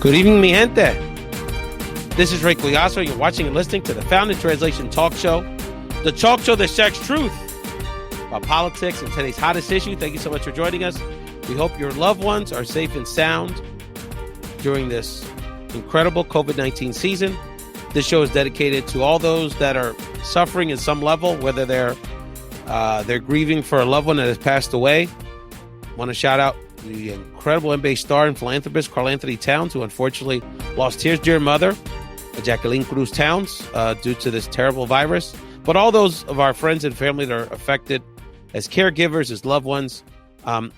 Good evening, mi gente. This is Ray Collazo. You're watching and listening to the Found in Translation Talk Show, the talk show that shacks truth about politics and today's hottest issue. Thank you so much for joining us. We hope your loved ones are safe and sound during this incredible COVID-19 season. This show is dedicated to all those that are suffering in some level, whether they're grieving for a loved one that has passed away. I want to shout out the incredible NBA star and philanthropist Carl Anthony Towns, who unfortunately lost his dear mother, Jacqueline Cruz Towns, due to this terrible virus. But all those of our friends and family that are affected as caregivers, as loved ones,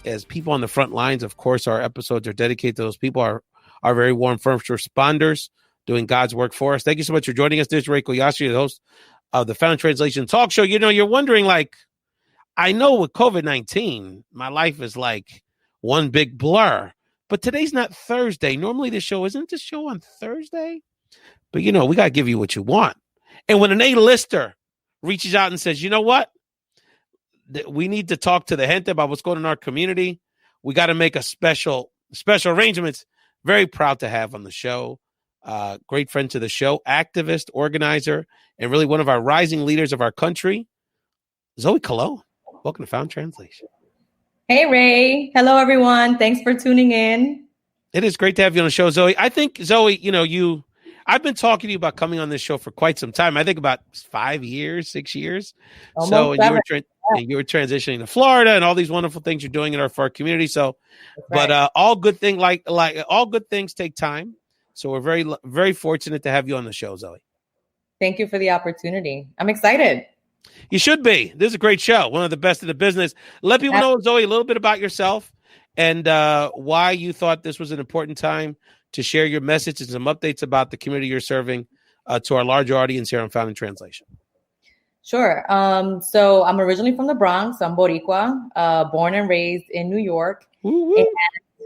as people on the front lines. Of course, our episodes are dedicated to those people, our very warm first responders doing God's work for us. Thank you so much for joining us. This is Ray Collazo, the host of the Found in Translation Talk Show. You know, you're wondering, like, I know with COVID-19, my life is like one big blur, but today's not Thursday. Normally the show isn't this show on Thursday, but you know, we got to give you what you want. And when an A-lister reaches out and says, you know what, we need to talk to the gente about what's going on in our community, we got to make a special arrangements. Very proud to have on the show, great friend to the show, activist, organizer, and really one of our rising leaders of our country, Zoe Colon. Welcome to Found Translation. Hey, Ray. Hello, everyone. Thanks for tuning in. It is great to have you on the show, Zoe. I think, Zoe, you know, I've been talking to you about coming on this show for quite some time. I think about 5 years, 6 years. Almost And you were transitioning to Florida and all these wonderful things you're doing for our community. So, right. But all good things, like all good things take time. So we're very, very fortunate to have you on the show, Zoe. Thank you for the opportunity. I'm excited. You should be. This is a great show. One of the best in the business. Let people know, Zoe, a little bit about yourself and why you thought this was an important time to share your message and some updates about the community you're serving to our larger audience here on Found in Translation. Sure. So I'm originally from the Bronx. I'm Boricua, born and raised in New York. Woo-woo. And,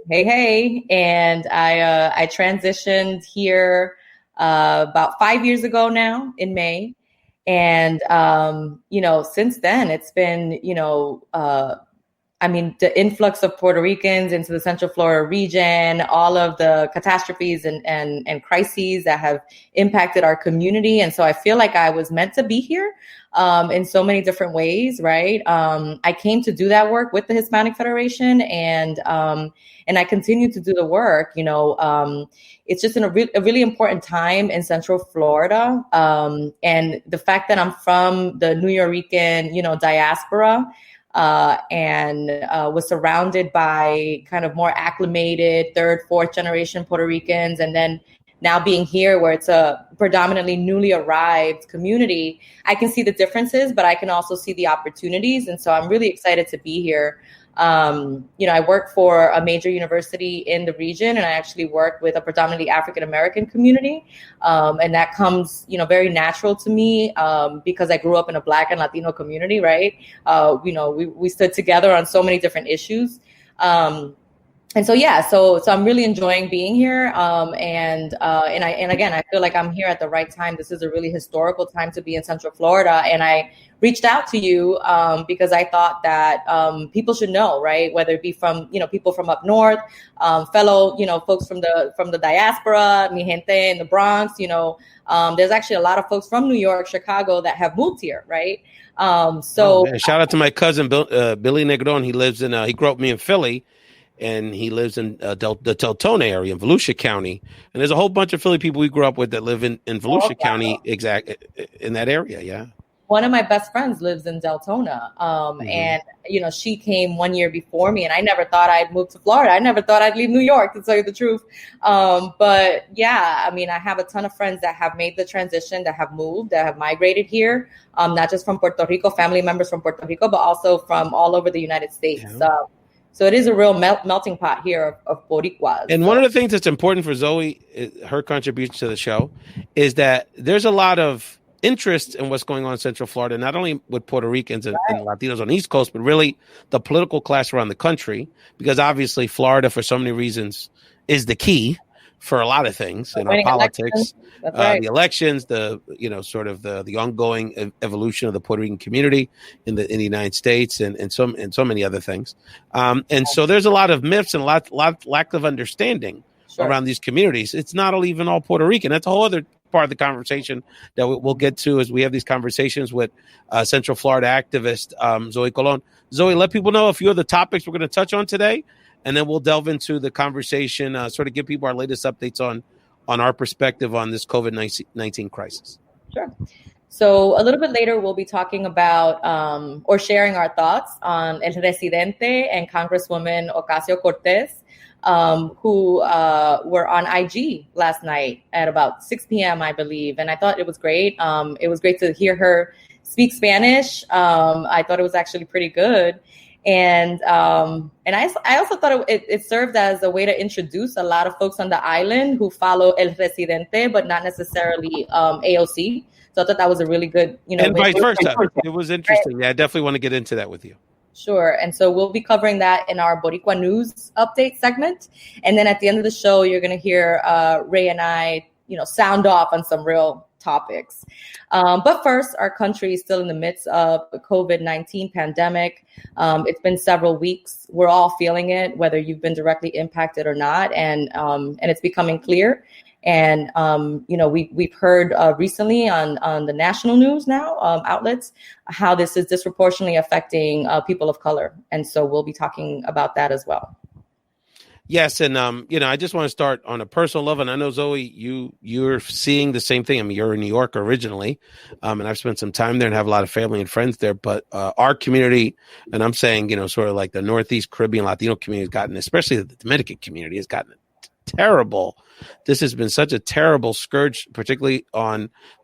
hey. And I transitioned here about 5 years ago now in May. And, since then it's been, the influx of Puerto Ricans into the Central Florida region, all of the catastrophes and crises that have impacted our community. And so I feel like I was meant to be here in so many different ways, right? I came to do that work with the Hispanic Federation and I continue to do the work. It's just a really important time in Central Florida. And the fact that I'm from the New Yorican, diaspora, and was surrounded by kind of more acclimated third, fourth generation Puerto Ricans. And then now being here where it's a predominantly newly arrived community, I can see the differences, but I can also see the opportunities. And so I'm really excited to be here. I work for a major university in the region, and I actually work with a predominantly African-American community. And that comes, very natural to me because I grew up in a Black and Latino community, right? We stood together on so many different issues. So I'm really enjoying being here. And again, I feel like I'm here at the right time. This is a really historical time to be in Central Florida. And I reached out to you because I thought that people should know, right? Whether it be from, people from up north, fellow, folks from the diaspora, mi gente in the Bronx, there's actually a lot of folks from New York, Chicago that have moved here, right? Shout out to my cousin, Billy Negron. He grew up with me in Philly. And he lives in the Deltona area in Volusia County. And there's a whole bunch of Philly people we grew up with that live in Volusia County, in that area. Yeah. One of my best friends lives in Deltona. And, she came 1 year before me, and I never thought I'd move to Florida. I never thought I'd leave New York, to tell you the truth. But yeah, I have a ton of friends that have made the transition, that have moved, that have migrated here, not just from Puerto Rico, family members from Puerto Rico, but also from all over the United States. Yeah. So it is a real melting pot here of Boricuas. And one of the things that's important for Zoe, her contribution to the show, is that there's a lot of interest in what's going on in Central Florida, not only with Puerto Ricans and Latinos on the East Coast, but really the political class around the country, because obviously Florida, for so many reasons, is the key for a lot of things in our politics, the elections, the ongoing evolution of the Puerto Rican community in the United States, and so many other things. So there's a lot of myths and a lot lack of understanding around these communities. It's not even all Puerto Rican. That's a whole other part of the conversation that we'll get to as we have these conversations with Central Florida activist Zoe Colon. Zoe, let people know a few of the topics we're going to touch on today, and then we'll delve into the conversation, sort of give people our latest updates on our perspective on this COVID-19 crisis. Sure. So a little bit later, we'll be talking about or sharing our thoughts on El Residente and Congresswoman Ocasio-Cortez, who were on IG last night at about 6 p.m., I believe. And I thought it was great. It was great to hear her speak Spanish. I thought it was actually pretty good. And I also thought it served as a way to introduce a lot of folks on the island who follow El Residente, but not necessarily AOC. So I thought that was a really good, and vice versa. It was interesting. Right. Yeah, I definitely want to get into that with you. Sure. And so we'll be covering that in our Boricua News update segment. And then at the end of the show, you're going to hear Ray and I, sound off on some real topics. But first, our country is still in the midst of the COVID-19 pandemic. It's been several weeks. We're all feeling it, whether you've been directly impacted or not. And it's becoming clear. And, we've heard recently on the national news now, outlets, how this is disproportionately affecting people of color. And so we'll be talking about that as well. Yes. And, I just want to start on a personal level. And I know, Zoe, you're seeing the same thing. I mean, you're in New York originally, and I've spent some time there and have a lot of family and friends there. But our community, and I'm saying, sort of like the Northeast Caribbean Latino community has gotten, especially the Dominican community has gotten terrible. This has been such a terrible scourge, particularly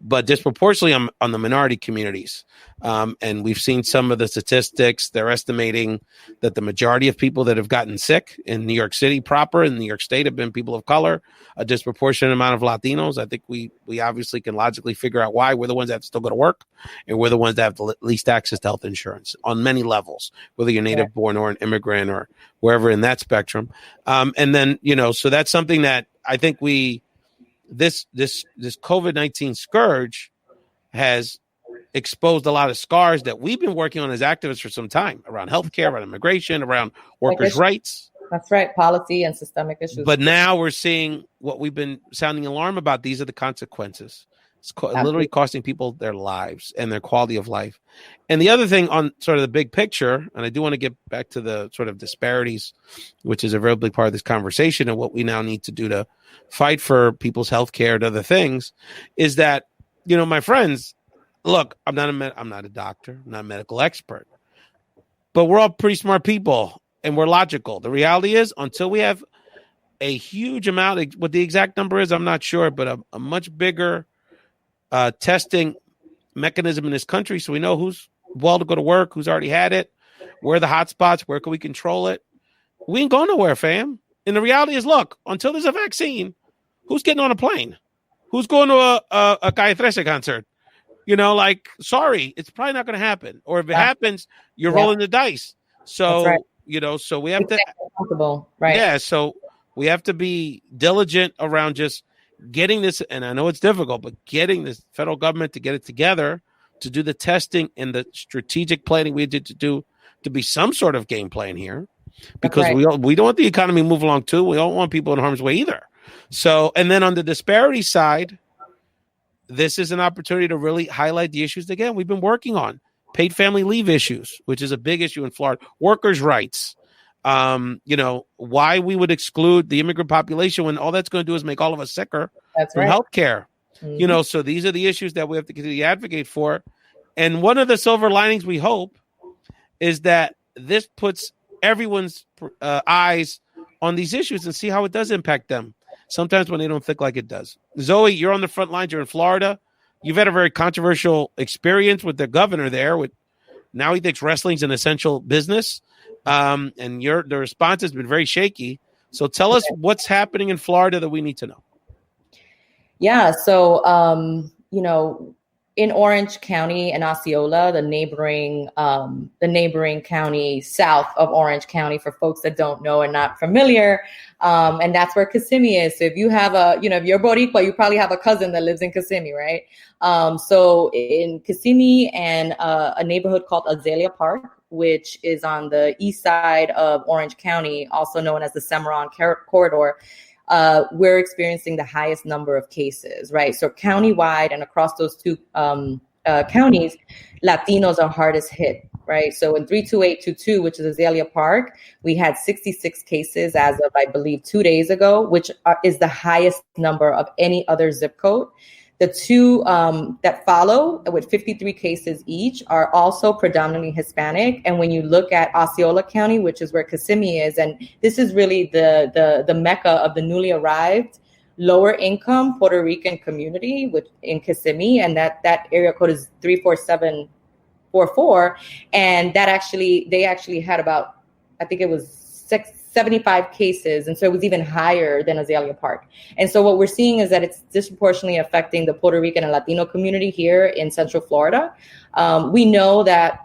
but disproportionately on the minority communities. And we've seen some of the statistics. They're estimating that the majority of people that have gotten sick in New York City proper, in New York State, have been people of color, a disproportionate amount of Latinos. I think we obviously can logically figure out why. We're the ones that have to still go to work, and we're the ones that have the least access to health insurance on many levels, whether you're native born or an immigrant or wherever in that spectrum. And then, so that's something that I think this COVID-19 scourge has exposed a lot of scars that we've been working on as activists for some time around healthcare, around immigration, around workers' rights. That's right. Policy and systemic issues. But now we're seeing what we've been sounding alarm about. These are the consequences. It's literally costing people their lives and their quality of life. And the other thing on sort of the big picture, and I do want to get back to the sort of disparities, which is a very big part of this conversation and what we now need to do to fight for people's health care and other things, is that, my friends, look, I'm not a doctor, I'm not a medical expert, but we're all pretty smart people and we're logical. The reality is, until we have a huge amount, what the exact number is, I'm not sure, but a much bigger testing mechanism in this country, so we know who's well to go to work, who's already had it, where are the hot spots, where can we control it. We ain't going nowhere, fam. And the reality is, look, until there's a vaccine, who's getting on a plane? Who's going to a Calle 13 concert? Sorry, it's probably not going to happen. Or if it happens, you're rolling the dice. So, right. So we have right? Yeah, so we have to be diligent around just getting this, and I know it's difficult, but getting the federal government to get it together to do the testing and the strategic planning we did to do to be some sort of game plan here, because we don't want the economy to move along too. We don't want people in harm's way either. So, and then on the disparity side, this is an opportunity to really highlight the issues again we've been working on. Paid family leave issues, which is a big issue in Florida. Workers' rights. Why we would exclude the immigrant population when all that's going to do is make all of us sicker from healthcare. Mm-hmm. So these are the issues that we have to continue to advocate for. And one of the silver linings we hope is that this puts everyone's eyes on these issues and see how it does impact them. Sometimes when they don't think like it does. Zoe, you're on the front lines. You're in Florida. You've had a very controversial experience with the governor there. Now he thinks wrestling's an essential business. And the response has been very shaky. So tell us what's happening in Florida that we need to know. Yeah. So, in Orange County and Osceola, the neighboring county south of Orange County, for folks that don't know and not familiar, and that's where Kissimmee is. So if you have if you're Boricua, you probably have a cousin that lives in Kissimmee, right? So in Kissimmee and a neighborhood called Azalea Park, which is on the east side of Orange County, also known as the Cimarron Corridor. we're experiencing the highest number of cases, right? So countywide and across those two counties, Latinos are hardest hit, right? So in 32822, which is Azalea Park, we had 66 cases as of, I believe, 2 days ago, which is the highest number of any other zip code. The two that follow with 53 cases each are also predominantly Hispanic. And when you look at Osceola County, which is where Kissimmee is, and this is really the mecca of the newly arrived lower income Puerto Rican community in Kissimmee, and that area code is 34744. And they actually had about, I think it was 75 cases. And so it was even higher than Azalea Park. And so what we're seeing is that it's disproportionately affecting the Puerto Rican and Latino community here in Central Florida. We know that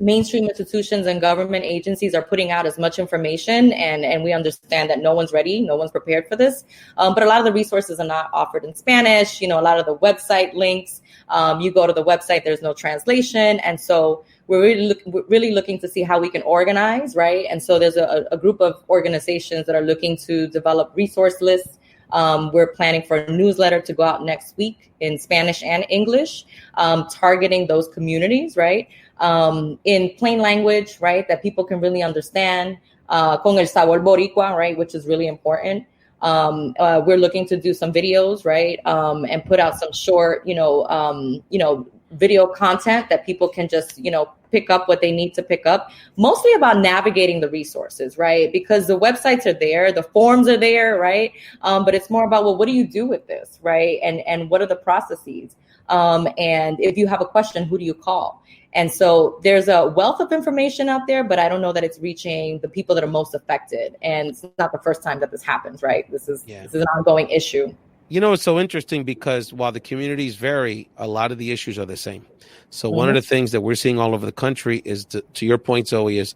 mainstream institutions and government agencies are putting out as much information, and we understand that no one's ready, no one's prepared for this. But a lot of the resources are not offered in Spanish. A lot of the website links, you go to the website, there's no translation. And so we're really looking to see how we can organize, right? And so there's a group of organizations that are looking to develop resource lists. We're planning for a newsletter to go out next week in Spanish and English, targeting those communities, right? In plain language, right, that people can really understand, con el sabor boricua, right, which is really important. We're looking to do some videos, right, and put out some short, video content that people can just, pick up what they need to pick up, mostly about navigating the resources, right? Because the websites are there, the forms are there, right? But it's more about, well, what do you do with this, right? And what are the processes? And if you have a question, who do you call? And so there's a wealth of information out there, but I don't know that it's reaching the people that are most affected. And it's not the first time that this happens, right? This is an ongoing issue. It's so interesting because while the communities vary, a lot of the issues are the same. So one of the things that we're seeing all over the country is, to your point, Zoe, is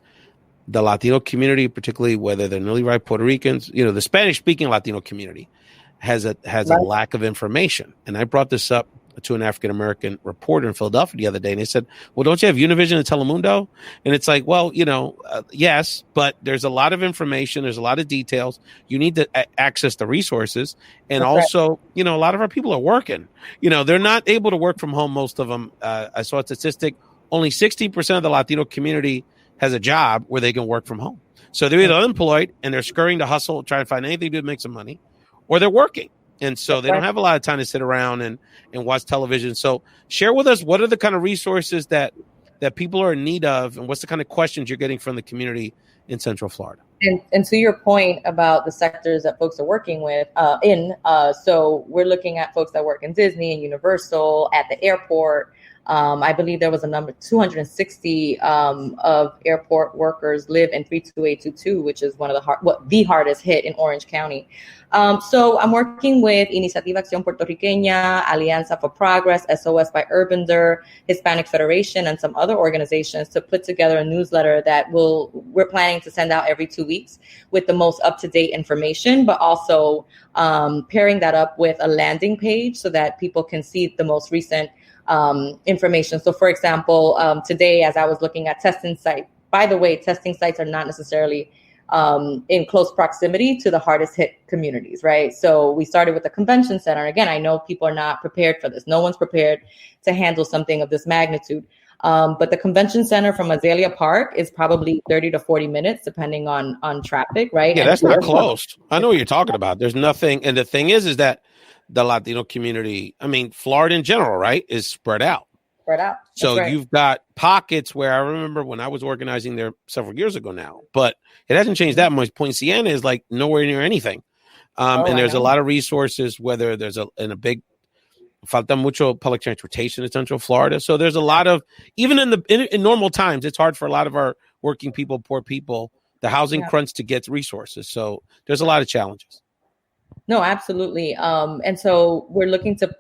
the Latino community, particularly whether they're newly arrived Puerto Ricans, the Spanish-speaking Latino community has a lack of information. And I brought this up to an African-American reporter in Philadelphia the other day, and they said, well, don't you have Univision and Telemundo? And it's like, well, yes, but there's a lot of information. There's a lot of details. You need to access the resources. And also, a lot of our people are working. They're not able to work from home, most of them. I saw a statistic, only 60% of the Latino community has a job where they can work from home. So they're either unemployed and they're scurrying to hustle, trying to find anything to make some money, or they're working. And so they don't have a lot of time to sit around and watch television. So share with us, what are the kind of resources that people are in need of, and what's the kind of questions you're getting from the community in Central Florida? And to your point about the sectors that folks are working with so we're looking at folks that work in Disney and Universal, at the airport. I believe there was a number 260 of airport workers live in 32822, which is one of the hardest hit in Orange County. So I'm working with Iniciativa Acción Puertorriqueña, Alianza for Progress, SOS by Urbander, Hispanic Federation, and some other organizations to put together a newsletter that we're planning to send out every 2 weeks with the most up-to-date information, but also pairing that up with a landing page so that people can see the most recent information. So for example, today, as I was looking at testing sites, by the way, testing sites are not necessarily in close proximity to the hardest hit communities, right? So we started with the convention center. Again, I know people are not prepared for this. No one's prepared to handle something of this magnitude. But the convention center from Azalea Park is probably 30 to 40 minutes, depending on traffic, right? Yeah, that's not close. I know what you're talking about. There's nothing. And the thing is that the Latino community, Florida in general, right, is spread out. So you've got pockets where I remember when I was organizing there several years ago now, but it hasn't changed that much. Point Siena is like nowhere near anything. And there's a lot of resources, whether there's a big falta mucho public transportation in Central Florida. So there's a lot of, even in normal times, it's hard for a lot of our working people, poor people, the housing crunch to get resources. So there's a lot of challenges. No, absolutely. And so we're looking to,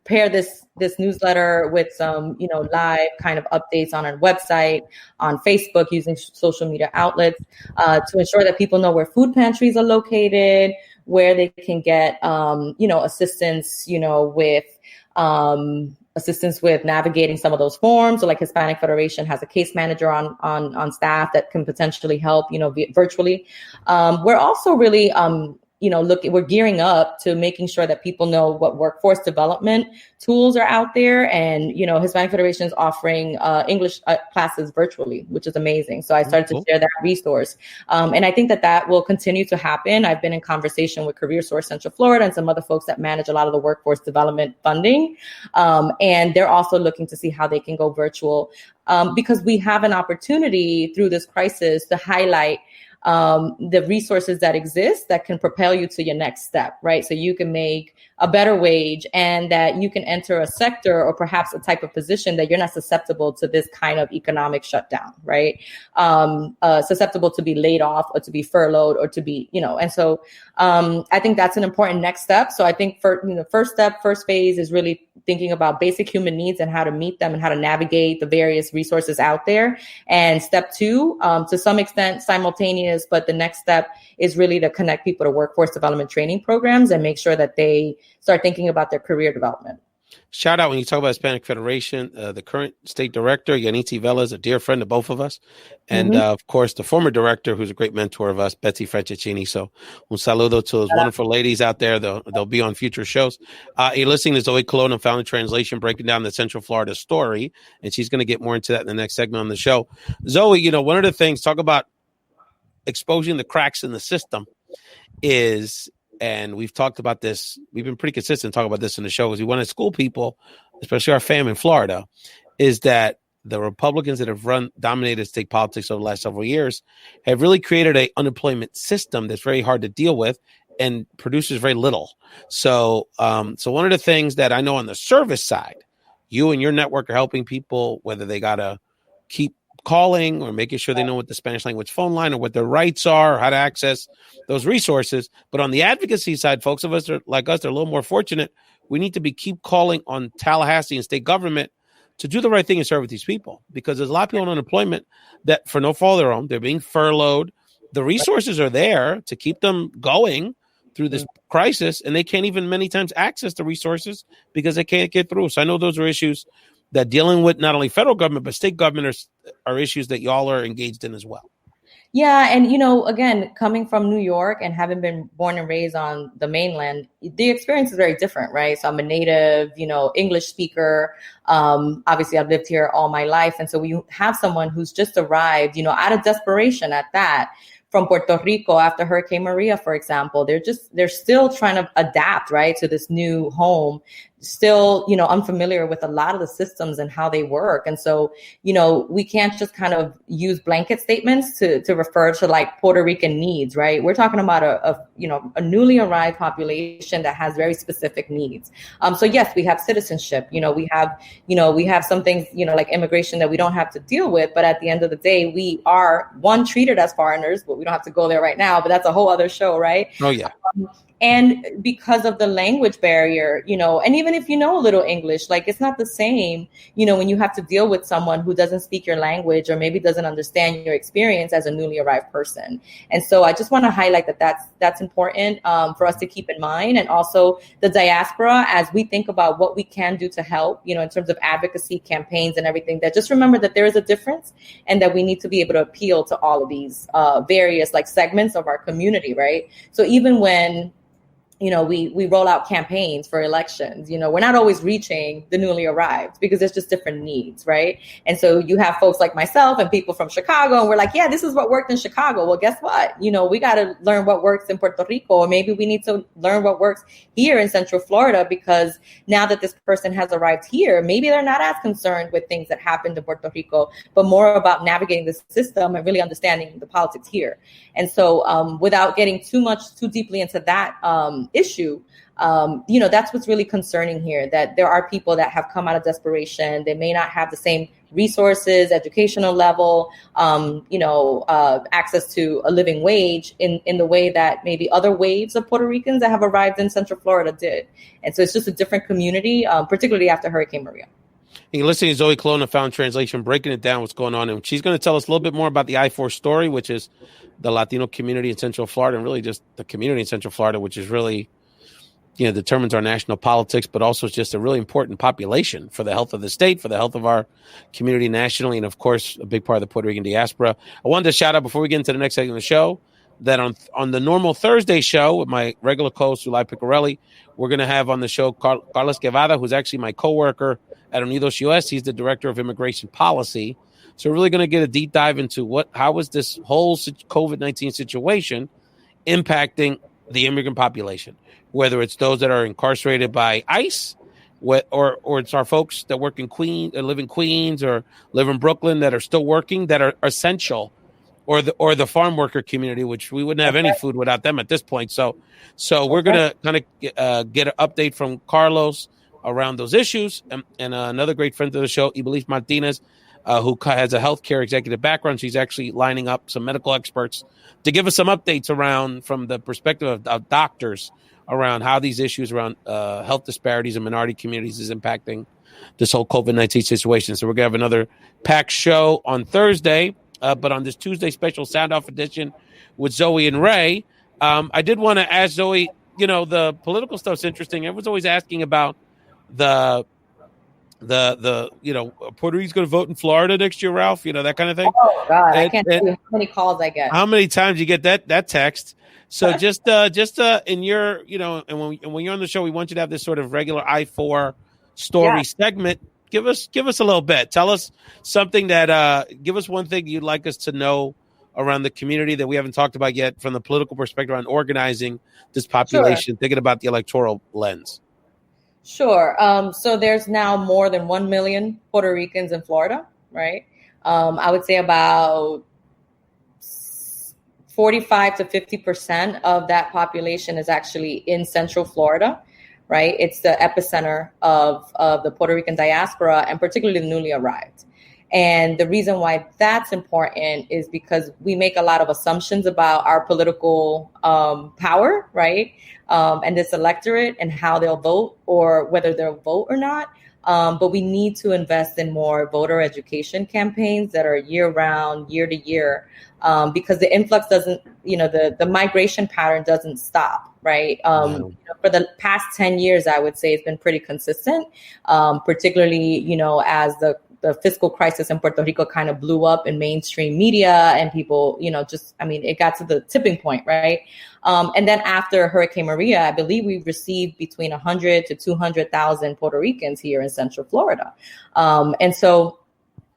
pair this newsletter with some, live kind of updates on our website, on Facebook, using social media outlets to ensure that people know where food pantries are located, where they can get, assistance, with navigating some of those forms. So like Hispanic Federation has a case manager on staff that can potentially help, virtually. We're also really we're gearing up to making sure that people know what workforce development tools are out there. And, Hispanic Federation is offering English classes virtually, which is amazing. So I started to share that resource. And I think that will continue to happen. I've been in conversation with Career Source Central Florida and some other folks that manage a lot of the workforce development funding. And they're also looking to see how they can go virtual because we have an opportunity through this crisis to highlight the resources that exist that can propel you to your next step, right? So you can make a better wage and that you can enter a sector or perhaps a type of position that you're not susceptible to this kind of economic shutdown, right? Susceptible to be laid off or to be furloughed or to be, and so I think that's an important next step. So I think first phase is really thinking about basic human needs and how to meet them and how to navigate the various resources out there. And step two, to some extent simultaneous, but the next step is really to connect people to workforce development training programs and make sure that they start thinking about their career development. Shout out when you talk about Hispanic Federation, the current state director, Yaniti Vela, is a dear friend of both of us. And of course, the former director, who's a great mentor of us, Betsy Franceschini. So un saludo to those wonderful ladies out there. They'll be on future shows. You're listening to Zoe Colon on Found in Translation, breaking down the Central Florida story. And she's going to get more into that in the next segment on the show. Zoe, one of the things, talk about exposing the cracks in the system is, and we've talked about this, we've been pretty consistent talking about this in the show, is we want to school people, especially our fam in Florida, is that the Republicans that have dominated state politics over the last several years have really created an unemployment system that's very hard to deal with and produces very little. So one of the things that I know on the service side, you and your network are helping people, whether they got to keep calling or making sure they know what the Spanish language phone line or what their rights are or how to access those resources. But on the advocacy side, folks of us are like us, they're a little more fortunate. We need to keep calling on Tallahassee and state government to do the right thing and serve with these people, because there's a lot of people on unemployment that for no fault of their own, they're being furloughed. The resources are there to keep them going through this crisis, and they can't even many times access the resources because they can't get through. So I know those are issues that dealing with not only federal government, but state government are issues that y'all are engaged in as well. Yeah. And, again, coming from New York and having been born and raised on the mainland, the experience is very different, right? So I'm a native, English speaker. Obviously, I've lived here all my life. And so we have someone who's just arrived, out of desperation at that, from Puerto Rico after Hurricane Maria, for example. They're still trying to adapt, right, to this new home, still, unfamiliar with a lot of the systems and how they work. And so, we can't just kind of use blanket statements to refer to like Puerto Rican needs, right? We're talking about a newly arrived population that has very specific needs. So yes, we have citizenship, we have some things, like immigration that we don't have to deal with. But at the end of the day, we are treated as foreigners, but we don't have to go there right now, but that's a whole other show, right? Oh yeah. And because of the language barrier, and even if you know a little English, like it's not the same, when you have to deal with someone who doesn't speak your language or maybe doesn't understand your experience as a newly arrived person. And so I just want to highlight that's important for us to keep in mind. And also the diaspora, as we think about what we can do to help, in terms of advocacy campaigns and everything, that just remember that there is a difference and that we need to be able to appeal to all of these various like segments of our community, right? So even when we roll out campaigns for elections, we're not always reaching the newly arrived because there's just different needs, right? And so you have folks like myself and people from Chicago, and we're like, yeah, this is what worked in Chicago. Well, guess what? We got to learn what works in Puerto Rico, or maybe we need to learn what works here in Central Florida, because now that this person has arrived here, maybe they're not as concerned with things that happened in Puerto Rico, but more about navigating the system and really understanding the politics here. And so without getting too deeply into that issue, that's what's really concerning here, that there are people that have come out of desperation. They may not have the same resources, educational level, access to a living wage in the way that maybe other waves of Puerto Ricans that have arrived in Central Florida did. And so it's just a different community, particularly after Hurricane Maria. You're listening to Zoe Colon of Found Translation, breaking it down, what's going on. And she's going to tell us a little bit more about the I-4 story, which is the Latino community in Central Florida, and really just the community in Central Florida, which is really, determines our national politics, but also it's just a really important population for the health of the state, for the health of our community nationally, and of course, a big part of the Puerto Rican diaspora. I wanted to shout out, before we get into the next segment of the show, that on the normal Thursday show with my regular co-host, Zulay Picarelli, we're going to have on the show Carlos Guevara, who's actually my coworker at Unidos US. He's the director of immigration policy. So we're really going to get a deep dive into how is this whole COVID-19 situation impacting the immigrant population, whether it's those that are incarcerated by ICE, or it's our folks that work in Queens, or live in Queens, or live in Brooklyn that are still working, that are essential, or the farm worker community, which we wouldn't have any food without them at this point. So we're gonna kind of get an update from Carlos around those issues, and another great friend of the show, Ibelis Martinez, who has a healthcare executive background. She's actually lining up some medical experts to give us some updates around, from the perspective of doctors, around how these issues around health disparities in minority communities is impacting this whole COVID-19 situation. So we're going to have another packed show on Thursday, but on this Tuesday special Sound Off edition with Zoe and Ray, I did want to ask Zoe, the political stuff's interesting. Everyone's always asking about the Puerto Rico's going to vote in Florida next year, Ralph, that kind of thing. Oh God, I can't tell you how many calls I get. How many times you get that text? So just in your, and when you're on the show, we want you to have this sort of regular I-4 story segment. Give us a little bit. Tell us something give us one thing you'd like us to know around the community that we haven't talked about yet from the political perspective on organizing this population, thinking about the electoral lens. Sure. So there's now more than 1 million Puerto Ricans in Florida, right? I would say about 45 to 50% of that population is actually in Central Florida, right? It's the epicenter of the Puerto Rican diaspora, and particularly the newly arrived. And the reason why that's important is because we make a lot of assumptions about our political power, right? And this electorate and how they'll vote, or whether they'll vote or not. But we need to invest in more voter education campaigns that are year-round, year-to-year, because the influx doesn't, the migration pattern doesn't stop, right? For the past 10 years, I would say it's been pretty consistent, particularly, as the fiscal crisis in Puerto Rico kind of blew up in mainstream media, and people, it got to the tipping point, right? And then after Hurricane Maria, I believe we received between 100 to 200,000 Puerto Ricans here in Central Florida. And so,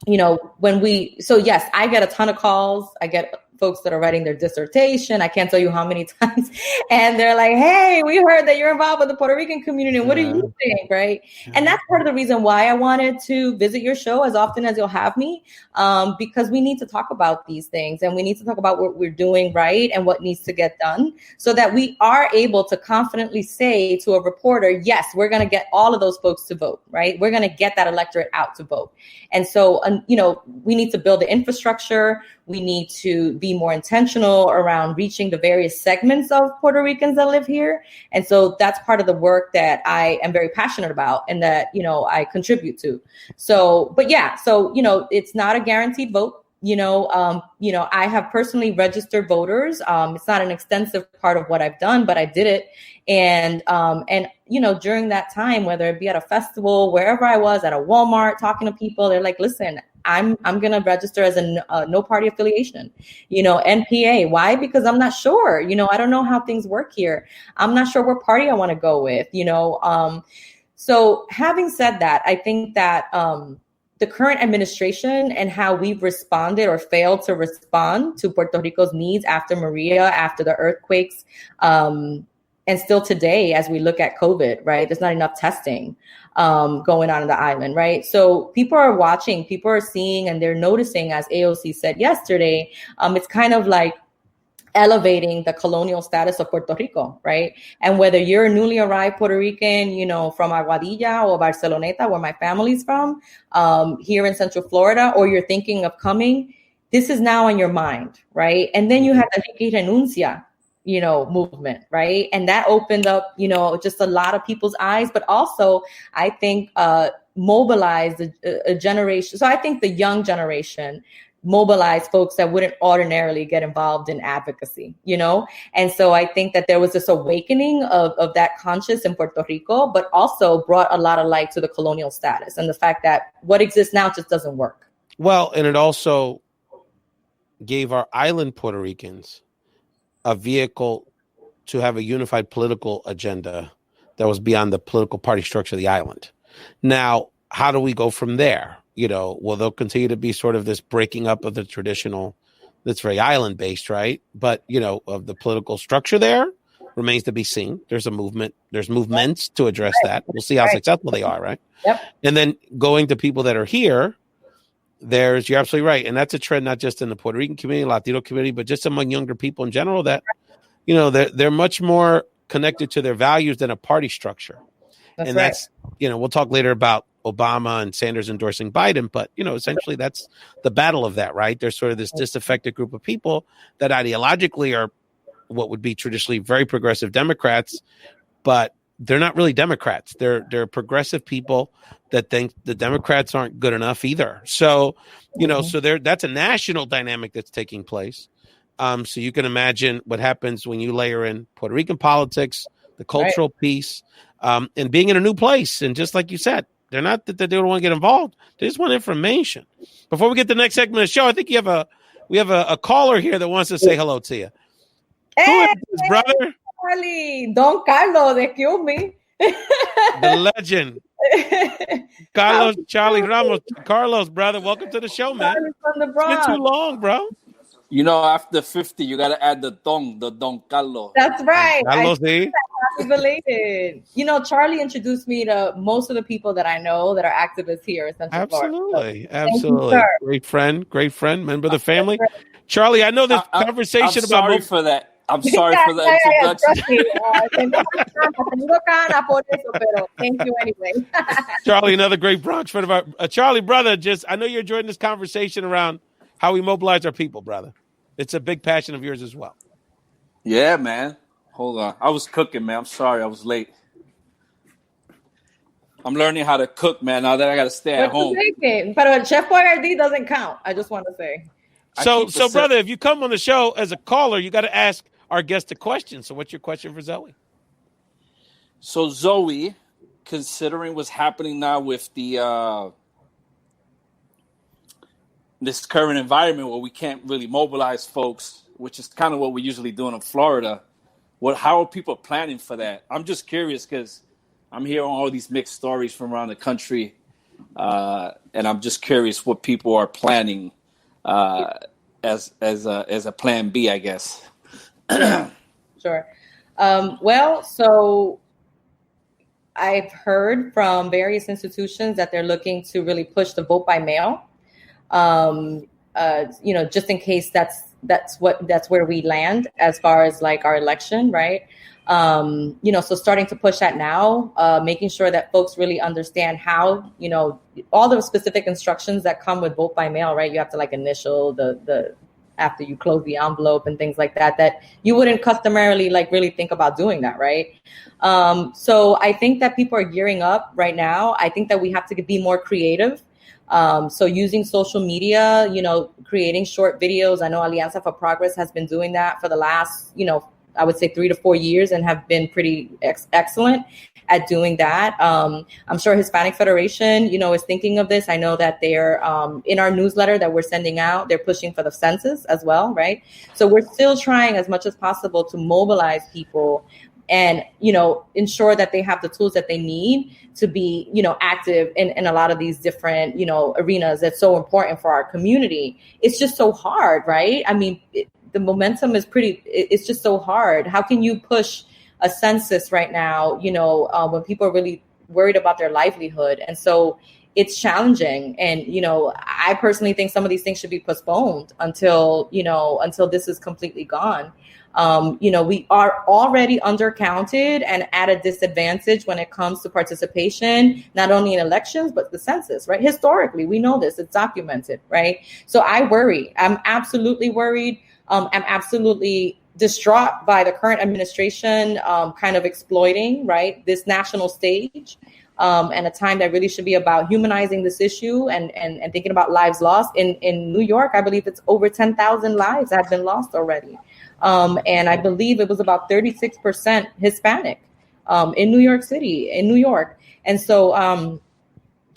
yes, I get a ton of calls. I get folks that are writing their dissertation. I can't tell you how many times. And they're like, hey, we heard that you're involved with the Puerto Rican community. What do you think? Right. And that's part of the reason why I wanted to visit your show as often as you'll have me, because we need to talk about these things, and we need to talk about what we're doing right and what needs to get done, so that we are able to confidently say to a reporter, yes, we're going to get all of those folks to vote. Right. We're going to get that electorate out to vote. And so, we need to build the infrastructure. We need to be more intentional around reaching the various segments of Puerto Ricans that live here. And so that's part of the work that I am very passionate about, and that, I contribute to. So, it's not a guaranteed vote. I have personally registered voters. It's not an extensive part of what I've done, but I did it. And during that time, whether it be at a festival, wherever I was, at a Walmart, talking to people, they're like, listen, I'm going to register as a no party affiliation, NPA. Why? Because I'm not sure, I don't know how things work here. I'm not sure what party I want to go with, So having said that, I think that the current administration and how we've responded or failed to respond to Puerto Rico's needs after Maria, after the earthquakes, and still today, as we look at COVID, right, there's not enough testing going on in the island, right? So people are watching, people are seeing, and they're noticing, as AOC said yesterday, it's kind of like elevating the colonial status of Puerto Rico, right? And whether you're a newly arrived Puerto Rican, from Aguadilla or Barceloneta, where my family's from, here in Central Florida, or you're thinking of coming, this is now on your mind, right? And then you have the Rica y Renuncia, movement, right? And that opened up, just a lot of people's eyes, but also I think mobilized a generation. So I think the young generation mobilized folks that wouldn't ordinarily get involved in advocacy, And so I think that there was this awakening of that conscience in Puerto Rico, but also brought a lot of light to the colonial status and the fact that what exists now just doesn't work. Well, and it also gave our island Puerto Ricans a vehicle to have a unified political agenda that was beyond the political party structure of the island. Now, how do we go from there? Will there continue to be sort of this breaking up of the traditional, that's very island based, right? But, of the political structure there remains to be seen. There's a movement. There's movements to address that. We'll see how successful they are, right? Yep. And then going to people that are here, you're absolutely right. And that's a trend, not just in the Puerto Rican community, Latino community, but just among younger people in general that, they're much more connected to their values than a party structure. That's, we'll talk later about Obama and Sanders endorsing Biden, but, essentially that's the battle of that, right? There's sort of this disaffected group of people that ideologically are what would be traditionally very progressive Democrats, but they're not really Democrats. They're progressive people that think the Democrats aren't good enough either. So, so that's a national dynamic that's taking place. So you can imagine what happens when you layer in Puerto Rican politics, the cultural piece, and being in a new place. And just like you said, they're not that they don't want to get involved. They just want information. Before we get to the next segment of the show, I think we have a caller here that wants to say hello to you. Hey, who is this, brother? Charlie, Don Carlos, excuse me. The legend. Carlos, Charlie Ramos. Carlos, brother, welcome to the show, man. It's been too long, bro. After 50, you got to add the Don Carlos. That's right. Carlos, happy belated. Charlie introduced me to most of the people that I know that are activists here in Central Florida. So, absolutely. Great friend, member of the family. Charlie, I know this conversation about... I'm sorry for that. I'm sorry for the introduction. Thank you anyway. Charlie, another great Bronx friend of ours. Charlie, brother, I know you're enjoying this conversation around how we mobilize our people, brother. It's a big passion of yours as well. Yeah, man. Hold on. I was cooking, man. I'm sorry I was late. I'm learning how to cook, man, now that I got to stay at home. But Chef Boyardee doesn't count. I just want to say. So brother, if you come on the show as a caller, you got to ask our guest a question. So what's your question for Zoe? So Zoe, considering what's happening now with the this current environment where we can't really mobilize folks, which is kind of what we're usually doing in Florida, how are people planning for that? I'm just curious because I'm hearing all these mixed stories from around the country, and I'm just curious what people are planning as a plan B, I guess. Sure. So I've heard from various institutions that they're looking to really push the vote by mail. Just in case that's where we land as far as like our election, right? So starting to push that now, making sure that folks really understand how, all the specific instructions that come with vote by mail, right? You have to like initial the after you close the envelope and things like that you wouldn't customarily like really think about doing that, right? So I think that people are gearing up right now. I think that we have to be more creative. So using social media, creating short videos. I know Alianza for Progress has been doing that for the last, I would say 3 to 4 years and have been pretty excellent at doing that. I'm sure Hispanic Federation, is thinking of this. I know that they're in our newsletter that we're sending out, they're pushing for the census as well, right? So we're still trying as much as possible to mobilize people and, ensure that they have the tools that they need to be, active in a lot of these different, arenas that's so important for our community. It's just so hard, right? I mean, the momentum is it's just so hard. How can you push a census right now, when people are really worried about their livelihood? And so it's challenging. And, I personally think some of these things should be postponed until this is completely gone. We are already undercounted and at a disadvantage when it comes to participation, not only in elections, but the census, right? Historically, we know this, it's documented, right? So I worry. I'm absolutely worried. I'm absolutely distraught by the current administration kind of exploiting, right, this national stage and a time that really should be about humanizing this issue and thinking about lives lost. In New York, I believe it's over 10,000 lives that have been lost already. And I believe it was about 36% Hispanic in New York City, in New York. And so,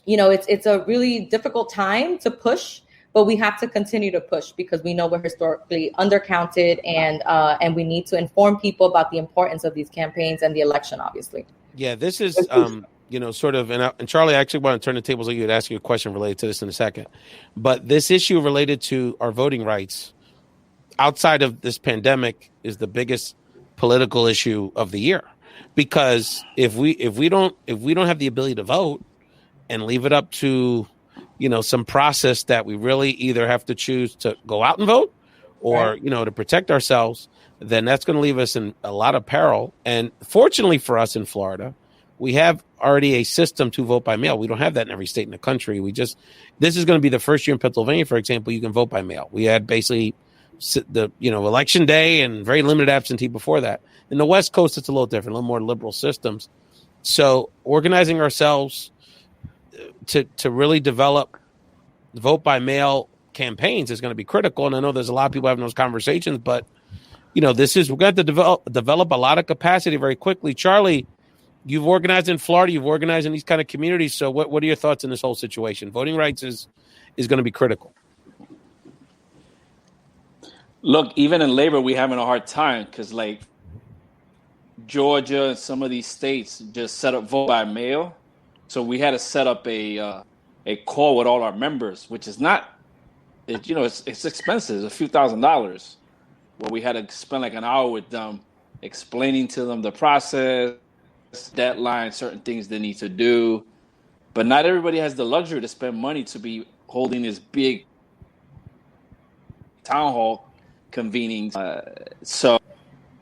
it's a really difficult time to push but we have to continue to push because we know we're historically undercounted, and we need to inform people about the importance of these campaigns and the election, obviously. Yeah, this is, sort of, and Charlie, I actually want to turn the tables on you and ask you a question related to this in a second. But this issue related to our voting rights outside of this pandemic is the biggest political issue of the year. Because if we don't have the ability to vote and leave it up to, some process that we really either have to choose to go out and vote or, to protect ourselves, then that's going to leave us in a lot of peril. And fortunately for us in Florida, we have already a system to vote by mail. We don't have that in every state in the country. This is going to be the first year in Pennsylvania, for example, you can vote by mail. We had basically the election day and very limited absentee before that. In the West Coast, it's a little different, a little more liberal systems. So organizing ourselves to really develop vote by mail campaigns is going to be critical. And I know there's a lot of people having those conversations, but we're going to have to develop a lot of capacity very quickly. Charlie, you've organized in Florida, you've organized in these kind of communities. So what are your thoughts in this whole situation? Voting rights is going to be critical. Look, even in labor, we're having a hard time because Georgia and some of these states just set up vote by mail. So we had to set up a call with all our members, which is not, it's expensive. It's a few $1,000s. Where we had to spend an hour with them, explaining to them the process, deadline, certain things they need to do. But not everybody has the luxury to spend money to be holding this big town hall convening. So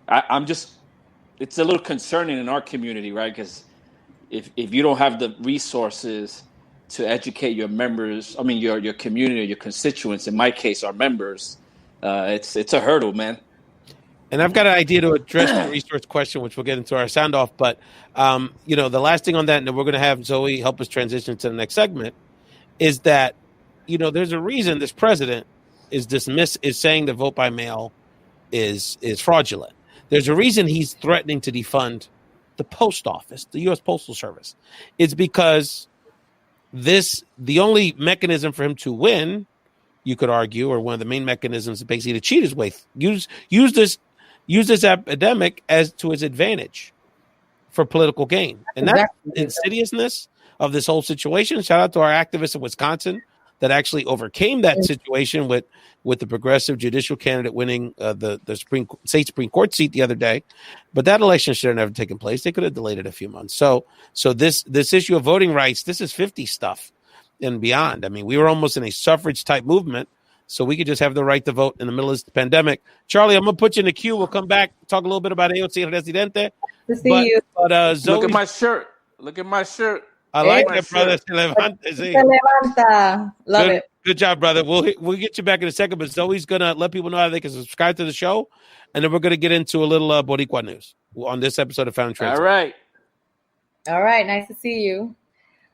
I'm just, it's a little concerning in our community, right? Because if you don't have the resources to educate your members, your community, or your constituents, in my case, our members, it's a hurdle, man. And I've got an idea to address the resource question, which we'll get into our sound off. But, the last thing on that, and then we're going to have Zoe help us transition to the next segment, is that, there's a reason this president is saying the vote by mail is fraudulent. There's a reason he's threatening to defund the post office, the U.S. Postal Service. It's because the only mechanism for him to win, you could argue, or one of the main mechanisms is basically to cheat his way, use this epidemic as to his advantage for political gain. And that's the insidiousness of this whole situation. Shout out to our activists in Wisconsin that actually overcame that situation with the progressive judicial candidate winning the state Supreme Court seat the other day. But that election should have never taken place. They could have delayed it a few months. So this issue of voting rights, this is 50 stuff and beyond. We were almost in a suffrage type movement, so we could just have the right to vote in the middle of this pandemic. Charlie, I'm going to put you in the queue. We'll come back, talk a little bit about AOC and Residente. To see you. But Zoe, look at my shirt. I like that, brother. Se levanta. Love it. Good job, brother. We'll get you back in a second, but Zoe's going to let people know how they can subscribe to the show, and then we're going to get into a little Boricua news on this episode of Found Trends. All right. Nice to see you.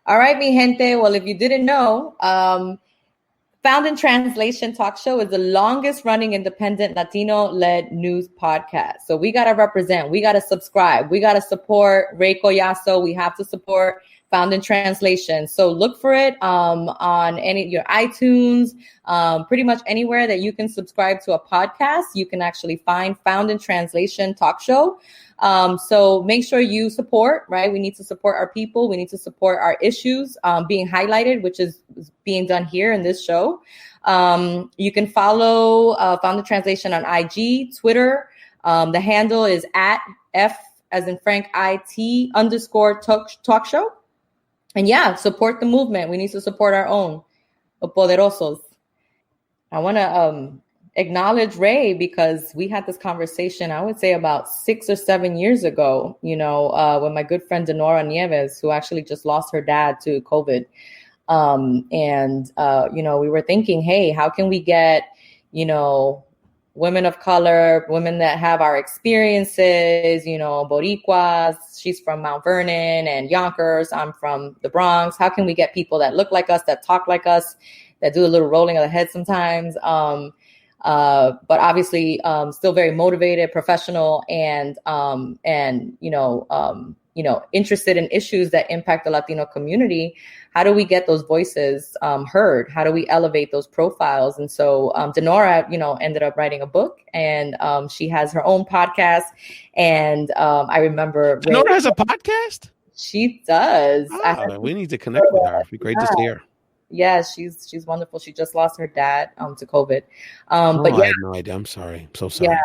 All right, mi gente. Well, if you didn't know, Found in Translation Talk Show is the longest running independent Latino-led news podcast. So we got to represent. We got to subscribe. We got to support Ray Collazo. We have to support Found in Translation. So look for it on your iTunes, pretty much anywhere that you can subscribe to a podcast. You can actually find Found in Translation Talk Show. So make sure you support, right? We need to support our people. We need to support our issues being highlighted, which is being done here in this show. You can follow Found in Translation on IG, Twitter. The handle is @F as in Frank IT _talk show. And yeah, support the movement. We need to support our own poderosos. I want to acknowledge Ray because we had this conversation, I would say about 6 or 7 years ago, with my good friend Denora Nieves, who actually just lost her dad to COVID. We were thinking, hey, how can we get, women of color, women that have our experiences, Boricuas, she's from Mount Vernon and Yonkers, I'm from the Bronx. How can we get people that look like us, that talk like us, that do a little rolling of the head sometimes? But obviously still very motivated, professional, and interested in issues that impact the Latino community, how do we get those voices heard? How do we elevate those profiles? And so Denora, ended up writing a book, and she has her own podcast. And I remember Denora has a podcast? She does. We need to connect with her. It'd be great to see her. Yeah, she's wonderful. She just lost her dad to COVID. But I had no idea. I'm sorry. I'm so sorry.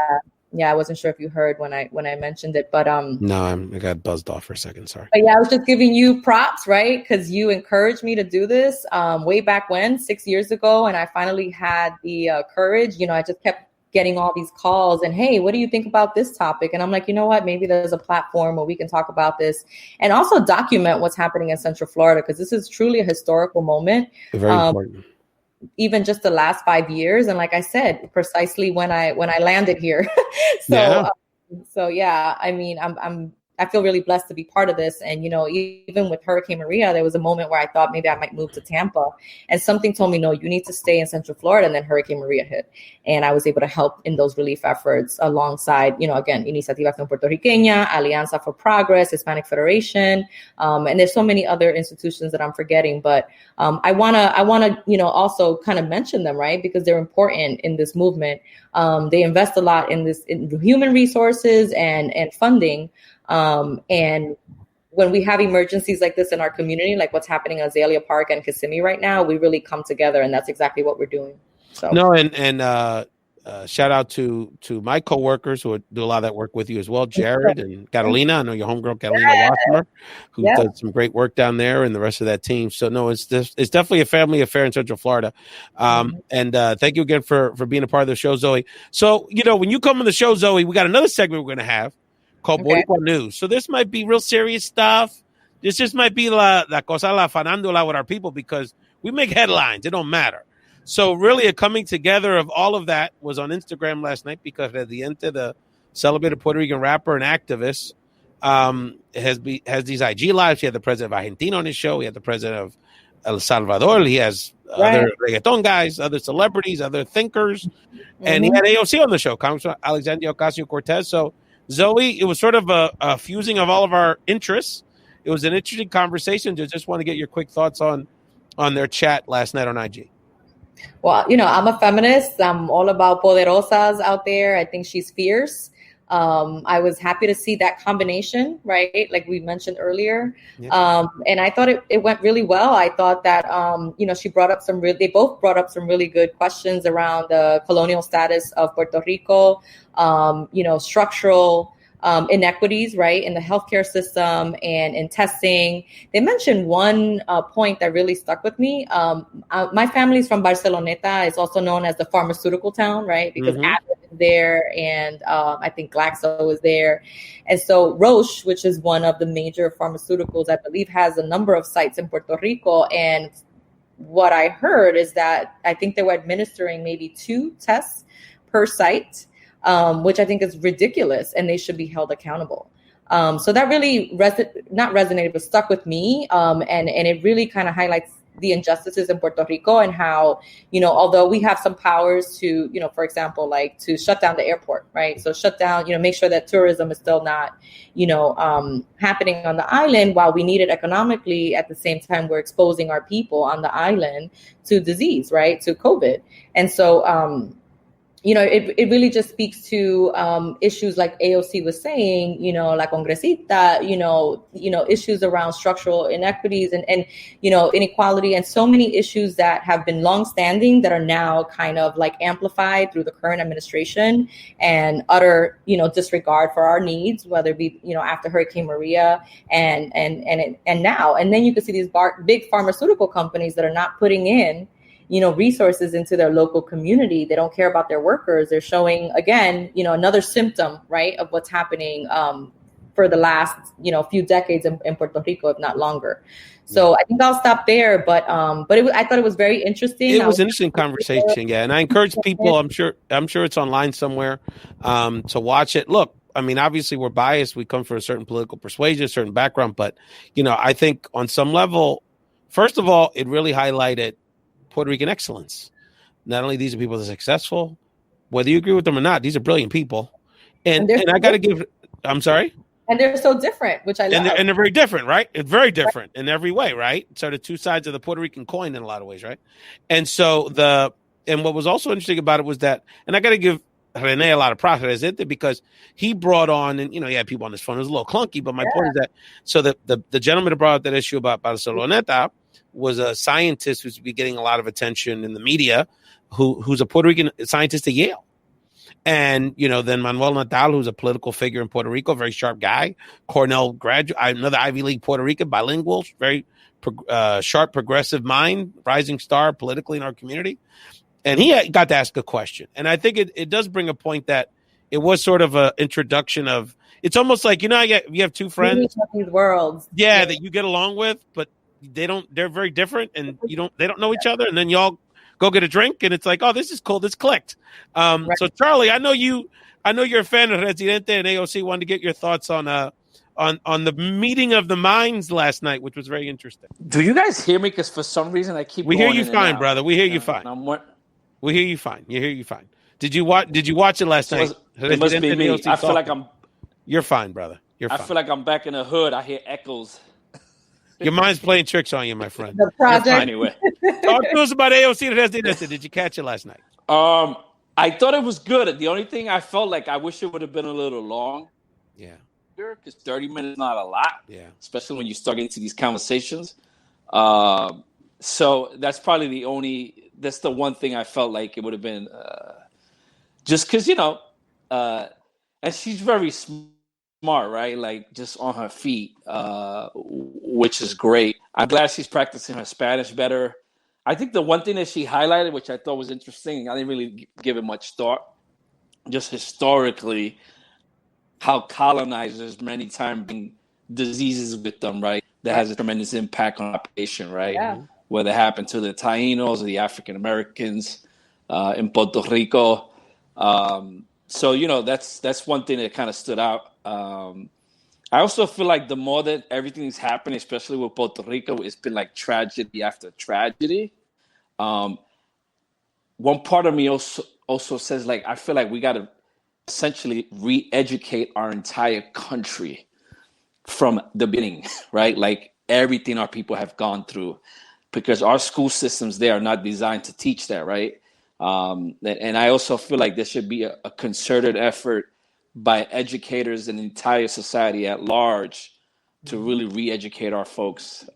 Yeah, I wasn't sure if you heard when I mentioned it, but no, I got buzzed off for a second. Sorry. But yeah, I was just giving you props, right? Because you encouraged me to do this way back when, 6 years ago, and I finally had the courage. I just kept getting all these calls and, hey, what do you think about this topic? And I'm like, you know what? Maybe there's a platform where we can talk about this and also document what's happening in Central Florida, because this is truly a historical moment. Very important. Even just the last 5 years. And like I said, precisely when I landed here. So I mean, I feel really blessed to be part of this. And, even with Hurricane Maria, there was a moment where I thought maybe I might move to Tampa, and something told me, no, you need to stay in Central Florida. And then Hurricane Maria hit, and I was able to help in those relief efforts alongside, again, Iniciativa Puertorriqueña, Alianza for Progress, Hispanic Federation. And there's so many other institutions that I'm forgetting, but I want to, also kind of mention them, right? Because they're important in this movement. They invest a lot in human resources and funding. And when we have emergencies like this in our community, like what's happening at Azalea Park and Kissimmee right now, we really come together, and that's exactly what we're doing. So shout out to my coworkers who do a lot of that work with you as well, Jared and Catalina. I know your homegirl Catalina Wasmer, who does some great work down there, and the rest of that team. So no, it's definitely a family affair in Central Florida. And thank you again for being a part of the show, Zoe. So when you come on the show, Zoe, we got another segment we're going to have called Boricua News. So this might be real serious stuff. This just might be la cosa la farándula with our people, because we make headlines. It don't matter. So really a coming together of all of that was on Instagram last night, because Residente, the celebrated Puerto Rican rapper and activist, has these IG lives. He had the president of Argentina on his show. He had the president of El Salvador. He has other reggaeton guys, other celebrities, other thinkers. And he had AOC on the show, Congressman Alexandria Ocasio-Cortez. So Zoe, it was sort of a fusing of all of our interests. It was an interesting conversation. Just want to get your quick thoughts on their chat last night on IG. Well, I'm a feminist. I'm all about poderosas out there. I think she's fierce. I was happy to see that combination, right? Like we mentioned earlier. Yeah. And I thought it went really well. I thought that, they both brought up some really good questions around the colonial status of Puerto Rico, structural inequities, right, in the healthcare system and in testing. They mentioned one point that really stuck with me. My family's from Barceloneta. It's also known as the pharmaceutical town, right? Because Abbott is there, and I think Glaxo is there. And so Roche, which is one of the major pharmaceuticals, I believe has a number of sites in Puerto Rico. And what I heard is that I think they were administering maybe 2 tests per site, which I think is ridiculous, and they should be held accountable. So that really not resonated, but stuck with me. And it really kind of highlights the injustices in Puerto Rico, and how, although we have some powers to, for example, like to shut down the airport, right? So shut down, make sure that tourism is still not, happening on the island, while we need it economically. At the same time, we're exposing our people on the island to disease, right? To COVID. And so, it really just speaks to issues like AOC was saying, La Congresita, issues around structural inequities and inequality, and so many issues that have been longstanding that are now kind of like amplified through the current administration, and utter, disregard for our needs, whether it be, after Hurricane Maria and now. And then you can see these big pharmaceutical companies that are not putting in resources into their local community. They don't care about their workers. They're showing, again, another symptom, right, of what's happening for the last, few decades in Puerto Rico, if not longer. So I think I'll stop there. But I thought it was very interesting. It was an interesting conversation, yeah. And I encourage people. I'm sure it's online somewhere to watch it. Look, I mean, obviously we're biased. We come from a certain political persuasion, a certain background. But I think on some level, first of all, it really highlighted Puerto Rican excellence. Not only these are people that are successful, whether you agree with them or not, these are brilliant people. And I got to give, I'm sorry? And they're so different, which I love. And they're very different, right? It's very different in every way, right? So the two sides of the Puerto Rican coin in a lot of ways, right? And so what was also interesting about it was that, and I got to give Rene a lot of props for Residente because he brought on, and he had people on his phone. It was a little clunky, but my point is that so the gentleman that brought up that issue about Barceloneta was a scientist who's been getting a lot of attention in the media, who's a Puerto Rican scientist at Yale. And, then Manuel Natal, who's a political figure in Puerto Rico, very sharp guy, Cornell graduate, another Ivy League Puerto Rican, bilingual, very sharp, progressive mind, rising star politically in our community. And he got to ask a question. And I think it does bring a point that it was sort of an introduction of, it's almost like, you have two friends. These worlds. Yeah, that you get along with, but they're very different and they don't know each other. And then y'all go get a drink, and it's like, oh, this is cool. This clicked. Right. So, Charlie, I know you're a fan of Residente and AOC. Wanted to get your thoughts on the meeting of the minds last night, which was very interesting. Do you guys hear me? Because for some reason I keep. We hear you fine, brother. We hear you fine. We hear you fine. You hear you fine. Did you watch it last night? It must be me. I feel like I'm. You're fine, brother. You're fine. I feel like I'm back in the hood. I hear echoes. Your mind's playing tricks on you, my friend. The project. Anyway, talk to us about AOC and Residente. Did you catch it last night? I thought it was good. The only thing I felt like I wish it would have been a little long. Yeah. Because 30 minutes is not a lot. Yeah. Especially when you start getting into these conversations. So that's probably that's the one thing I felt like it would have been just because, and she's very smart, right? Like just on her feet, which is great. I'm glad she's practicing her Spanish better. I think the one thing that she highlighted, which I thought was interesting, I didn't really give it much thought, just historically, how colonizers many times bring diseases with them, right? That has a tremendous impact on the population, right? Yeah. Whether it happened to the Tainos or the African Americans in Puerto Rico. So, that's one thing that kind of stood out. I also feel like the more that everything's happening, especially with Puerto Rico, it's been like tragedy after tragedy. One part of me also says, like, I feel like we got to essentially re-educate our entire country from the beginning, right? Like everything our people have gone through, because our school systems, they are not designed to teach that, right? And I also feel like there should be a concerted effort by educators and the entire society at large to really re-educate our folks.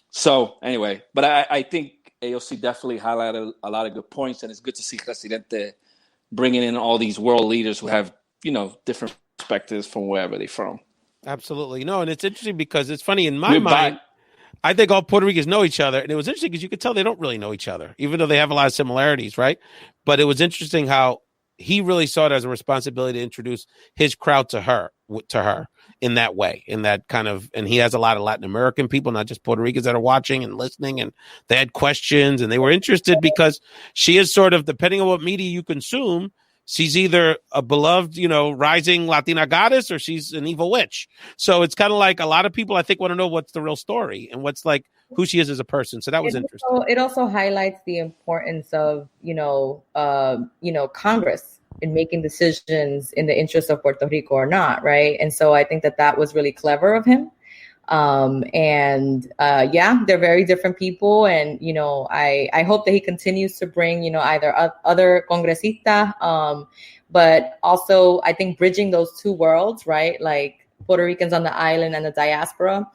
So anyway, but I think AOC definitely highlighted a lot of good points, and it's good to see Residente bringing in all these world leaders who have, different perspectives from wherever they're from. Absolutely. No, and it's interesting because it's funny in my mind. I think all Puerto Ricans know each other. And it was interesting because you could tell they don't really know each other, even though they have a lot of similarities, right? But it was interesting how he really saw it as a responsibility to introduce his crowd to her in that way, in that kind of, and he has a lot of Latin American people, not just Puerto Ricans, that are watching and listening, and they had questions and they were interested because she is sort of, depending on what media you consume, she's either a beloved, rising Latina goddess or she's an evil witch. So it's kind of like a lot of people, I think, want to know what's the real story and what's like who she is as a person. So that was interesting. It also highlights the importance of, Congress in making decisions in the interest of Puerto Rico or not. Right. And so I think that was really clever of him. They're very different people. And, I hope that he continues to bring, either other congresistas, but also I think bridging those two worlds, right? Like Puerto Ricans on the island and the diaspora.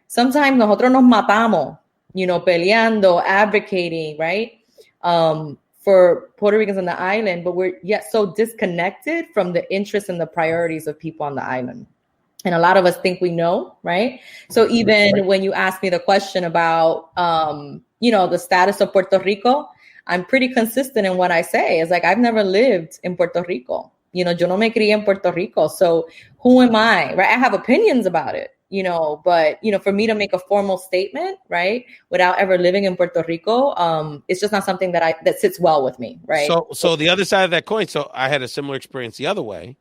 Sometimes nosotros nos matamos, peleando, advocating, right? For Puerto Ricans on the island, but we're yet so disconnected from the interests and the priorities of people on the island. And a lot of us think we know, right? So even when you ask me the question about, the status of Puerto Rico, I'm pretty consistent in what I say. It's like, I've never lived in Puerto Rico. Yo no me crié en Puerto Rico. So who am I, right? I have opinions about it, but, for me to make a formal statement, right, without ever living in Puerto Rico, it's just not something that sits well with me, right? So the other side of that coin, so I had a similar experience the other way.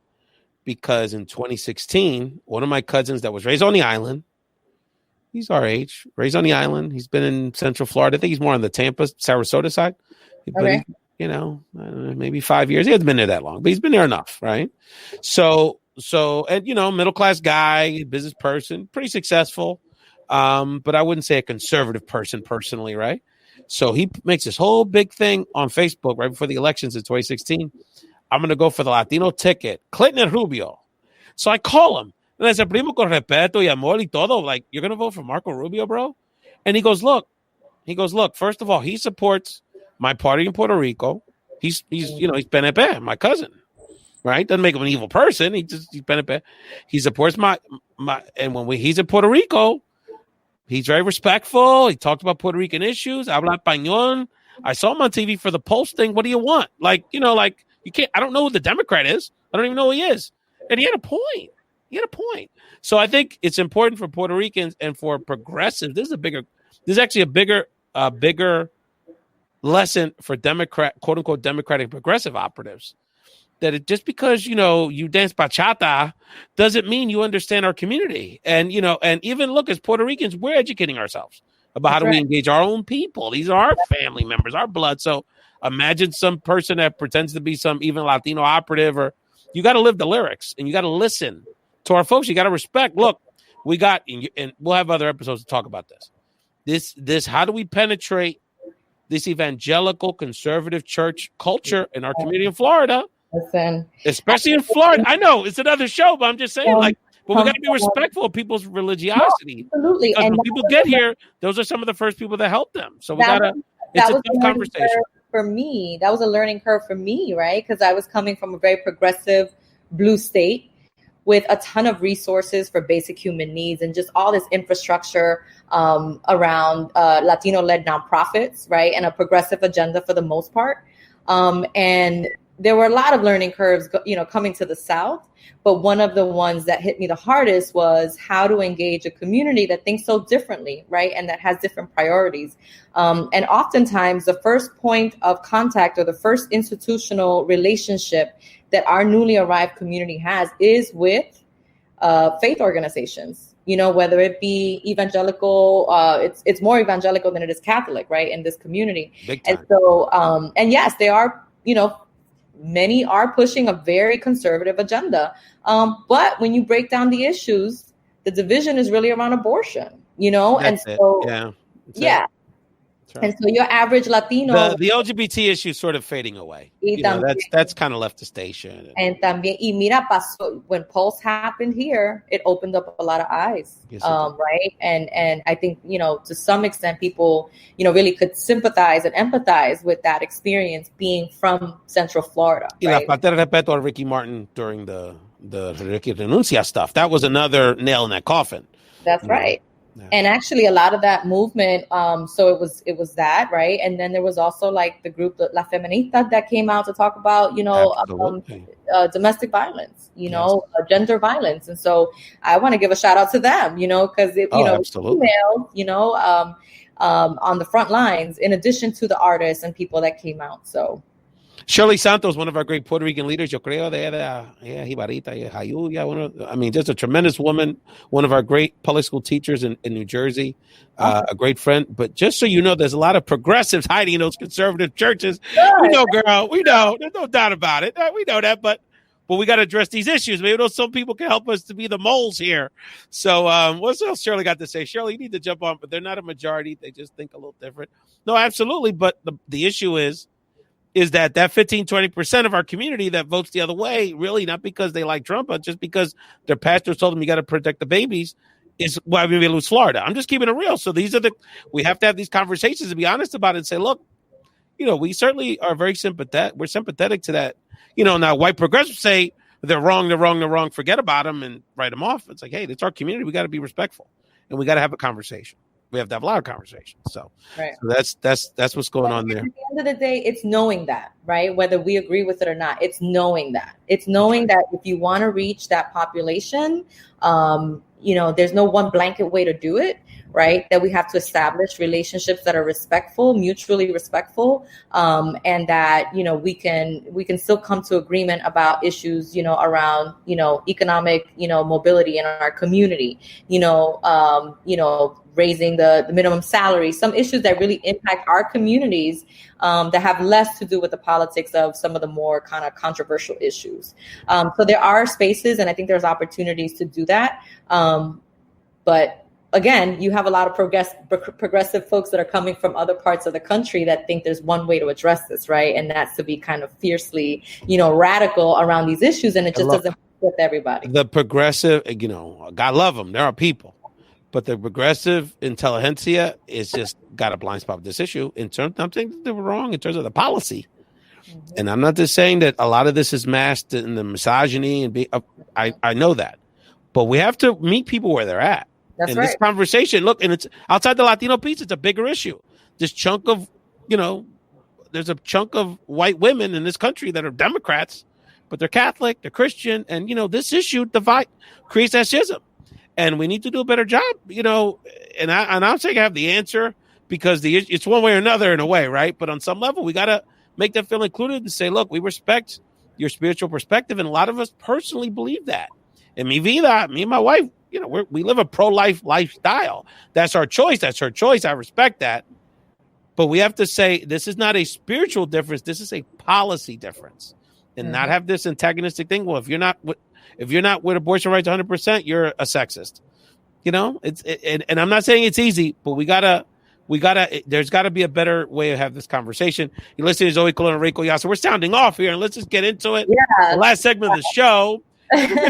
Because in 2016, one of my cousins that was raised on the island, he's our age, raised on the island. He's been in Central Florida. I think he's more on the Tampa, Sarasota side. But maybe 5 years. He hasn't been there that long, but he's been there enough, right? So and middle class guy, business person, pretty successful, but I wouldn't say a conservative person personally, right? So he makes this whole big thing on Facebook right before the elections in 2016. I'm going to go for the Latino ticket, Clinton and Rubio. So I call him and I said, "Primo, con respeto y amor y todo, like, you're going to vote for Marco Rubio, bro?" And he goes, look, first of all, he supports my party in Puerto Rico. He's PNP, my cousin, right? Doesn't make him an evil person. He's PNP. He supports my, and when he's in Puerto Rico, he's very respectful. He talked about Puerto Rican issues. Habla español. I saw him on TV for the Pulse thing. What do you want? Like, you can't, I don't know who the Democrat is. I don't even know who he is. And he had a point. So I think it's important for Puerto Ricans and for progressives. This is actually a bigger lesson for quote unquote Democratic progressive operatives. That just because, you dance bachata doesn't mean you understand our community. And, and even look, as Puerto Ricans, we're educating ourselves about how do we engage our own people. These are our family members, our blood. So imagine some person that pretends to be some even Latino operative, or you got to live the lyrics and you got to listen to our folks. You got to respect. Look, we got, and we'll have other episodes to talk about this, how do we penetrate this evangelical conservative church culture in our community in Florida? Listen, especially in Florida. I know it's another show, but I'm just saying, but we got to be respectful of people's religiosity. No, absolutely. Because and when people get here, those are some of the first people that help them. So we gotta. It's a tough conversation for me. That was a learning curve for me, right? Because I was coming from a very progressive blue state with a ton of resources for basic human needs and just all this infrastructure around Latino-led nonprofits, right? And a progressive agenda for the most part. And there were a lot of learning curves, coming to the South. But one of the ones that hit me the hardest was how to engage a community that thinks so differently, right? And that has different priorities. And oftentimes the first point of contact or the first institutional relationship that our newly arrived community has is with faith organizations, whether it be evangelical, it's more evangelical than it is Catholic, right? In this community. And so, and yes, they are, many are pushing a very conservative agenda. But when you break down the issues, the division is really around abortion, That's and so, yeah. Right. And so your average Latino, the LGBT issue is sort of fading away. That's kind of left the station. And también, y mira, pasó, when Pulse happened here, it opened up a lot of eyes, right? And I think, to some extent, people, really could sympathize and empathize with that experience being from Central Florida. Y right? la falta de respeto a Ricky Martin during the Ricky Renuncia stuff. That was another nail in that coffin. That's right. Yeah. And actually a lot of that movement, so it was that, right? And then there was also like the group, La Feminista, that came out to talk about, domestic violence, gender violence. And so I want to give a shout out to them, because females, on the front lines, in addition to the artists and people that came out. So Shirley Santos, one of our great Puerto Rican leaders, yo creo, just a tremendous woman, one of our great public school teachers in New Jersey, a great friend. But just so you know, there's a lot of progressives hiding in those conservative churches. We know, girl. We know. There's no doubt about it. We know that, but we got to address these issues. Maybe some people can help us to be the moles here. So what else Shirley got to say? Shirley, you need to jump on, but they're not a majority. They just think a little different. No, absolutely. But the issue is that 15-20% of our community that votes the other way, really not because they like Trump, but just because their pastors told them you got to protect the babies, is why we lose Florida. I'm just keeping it real. So we have to have these conversations and be honest about it and say, look, we certainly are very sympathetic. We're sympathetic to that. Now white progressives say they're wrong, forget about them and write them off. It's like, hey, it's our community. We got to be respectful and we got to have a conversation. We have to have a lot of conversations. So that's what's going on there. At the end of the day, it's knowing that, right? Whether we agree with it or not, it's knowing that. It's knowing that if you want to reach that population, there's no one blanket way to do it. right? That we have to establish relationships that are respectful, mutually respectful, and that, you know, we can still come to agreement about issues, you know, around, you know, economic, you know, mobility in our community, you know, raising the minimum salary, some issues that really impact our communities, that have less to do with the politics of some of the more kind of controversial issues. So there are spaces, and I think there's opportunities to do that. But again, you have a lot of progressive folks that are coming from other parts of the country that think there's one way to address this, right? And that's to be kind of fiercely, you know, radical around these issues, and it just doesn't fit everybody. The progressive, you know, God love them. There are people. But the progressive intelligentsia is just got a blind spot with this issue. In terms, I'm saying they were wrong in terms of the policy. Mm-hmm. And I'm not just saying that a lot of this is masked in the misogyny and I know that. But we have to meet people where they're at. That's and right. This conversation, look, and it's outside the Latino piece, it's a bigger issue. This chunk of, you know, there's a chunk of white women in this country that are Democrats, but they're Catholic, they're Christian, and, you know, this issue creates that schism. And we need to do a better job, you know, and I'm saying I have the answer because it's one way or another in a way, right? But on some level, we got to make them feel included and say, look, we respect your spiritual perspective. And a lot of us personally believe that. And me and my wife, you know, we live a pro-life lifestyle. That's our choice. That's her choice. I respect that. But we have to say this is not a spiritual difference. This is a policy difference. And not have this antagonistic thing. Well, if you're not with abortion rights 100%, you're a sexist. You know, and I'm not saying it's easy, but there's got to be a better way to have this conversation. You're listening to Zoe Colon and Ray Collazo. We're sounding off here, and let's just get into it. Yeah. The last segment of the show.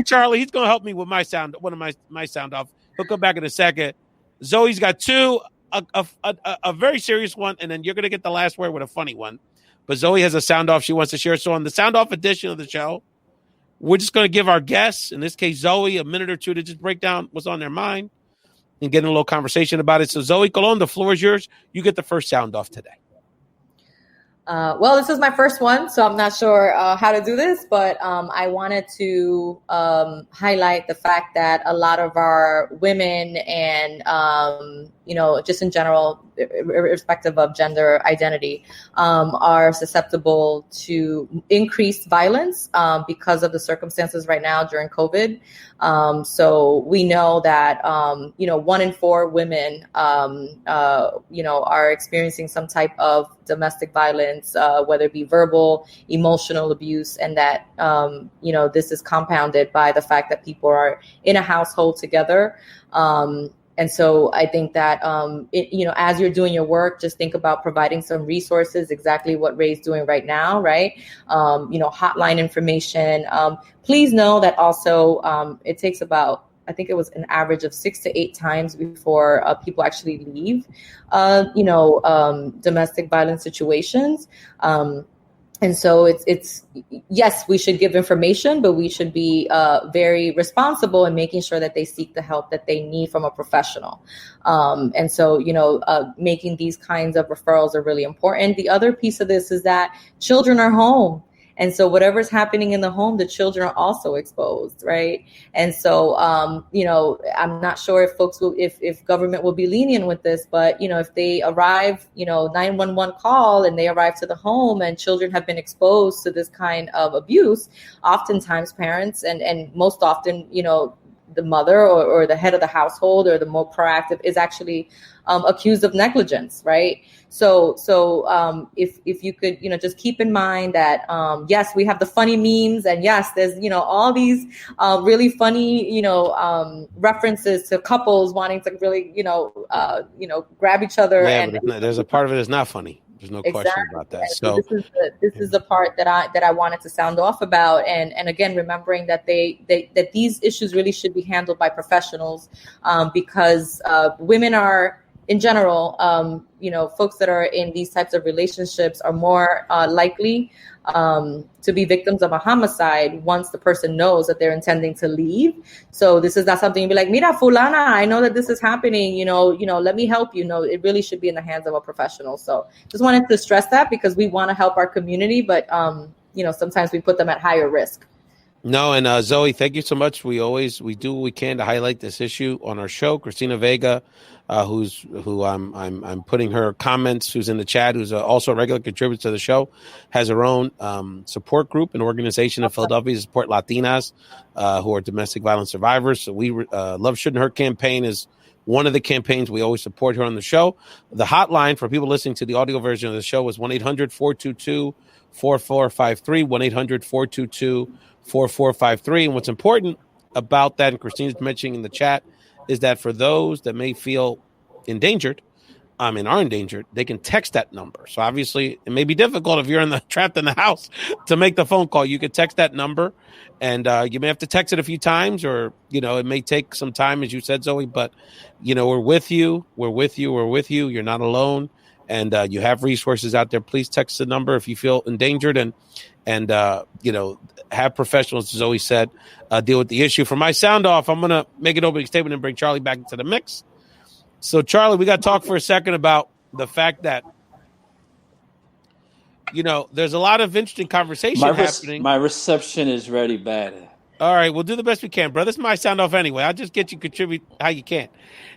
Charlie, he's going to help me with my sound, one of my sound off. He'll come back in a second. Zoe's got two, a very serious one, and then you're going to get the last word with a funny one. But Zoe has a sound off she wants to share. So on the sound off edition of the show, we're just going to give our guests, in this case, Zoe, a minute or two to just break down what's on their mind and get in a little conversation about it. So Zoe Colon, the floor is yours. You get the first sound off today. Well, this is my first one, so I'm not sure how to do this, but I wanted to highlight the fact that a lot of our women and, you know, just in general, irrespective of gender identity, are susceptible to increased violence because of the circumstances right now during COVID. So we know that, you know, 1 in 4 women, you know, are experiencing some type of domestic violence, whether it be verbal, emotional abuse, and that, you know, this is compounded by the fact that people are in a household together. And so I think that, you know, as you're doing your work, just think about providing some resources, exactly what Ray's doing right now, right? You know, hotline information. Please know that also it takes about, I think it was an average of 6 to 8 times before people actually leave, you know, domestic violence situations. And so it's yes, we should give information, but we should be very responsible in making sure that they seek the help that they need from a professional. And so, you know, making these kinds of referrals are really important. The other piece of this is that children are home. And so whatever's happening in the home, the children are also exposed, right? And so, you know, I'm not sure if folks will, if government will be lenient with this, but, you know, if they arrive, you know, 911 call and they arrive to the home and children have been exposed to this kind of abuse, oftentimes parents and most often, you know, the mother or the head of the household or the more proactive is actually accused of negligence, right? So if you could, you know, just keep in mind that, yes, we have the funny memes, and yes, there's, you know, all these really funny, you know, references to couples wanting to really, you know, grab each other. Yeah, and but there's a part of it that's not funny. There's no question about that. So this is the part that I wanted to sound off about, and again, remembering that that these issues really should be handled by professionals, because women are, in general, you know, folks that are in these types of relationships are more likely to be victims of a homicide once the person knows that they're intending to leave. So this is not something you'd be like, mira, fulana, I know that this is happening, you know, let me help you. No, it really should be in the hands of a professional. So just wanted to stress that because we want to help our community, but, you know, sometimes we put them at higher risk. No, and Zoe, thank you so much. We do what we can to highlight this issue on our show. Christina Vega, who I'm putting her comments, who's in the chat, who's also a regular contributor to the show, has her own support group, an organization in Philadelphia to support Latinas who are domestic violence survivors. So we Love Shouldn't Hurt campaign is one of the campaigns we always support here on the show. The hotline for people listening to the audio version of the show is 1-800-422-4453, 1-800-422-4453. And what's important about that, and Christina's mentioning in the chat, is that for those that may feel endangered, and are endangered, they can text that number. So obviously it may be difficult if you're trapped in the house to make the phone call. You could text that number, and you may have to text it a few times, or, it may take some time, as you said, Zoe, but, we're with you. We're with you. We're with you. You're not alone. And you have resources out there. Please text the number if you feel endangered, and have professionals, as Zoe said, deal with the issue. For my sound off, I'm going to make an opening statement and bring Charlie back into the mix. So, Charlie, we got to talk for a second about the fact that, there's a lot of interesting conversation happening. My reception is really bad. All right, we'll do the best we can, brother. This is my sound off anyway. I'll just get you contribute how you can.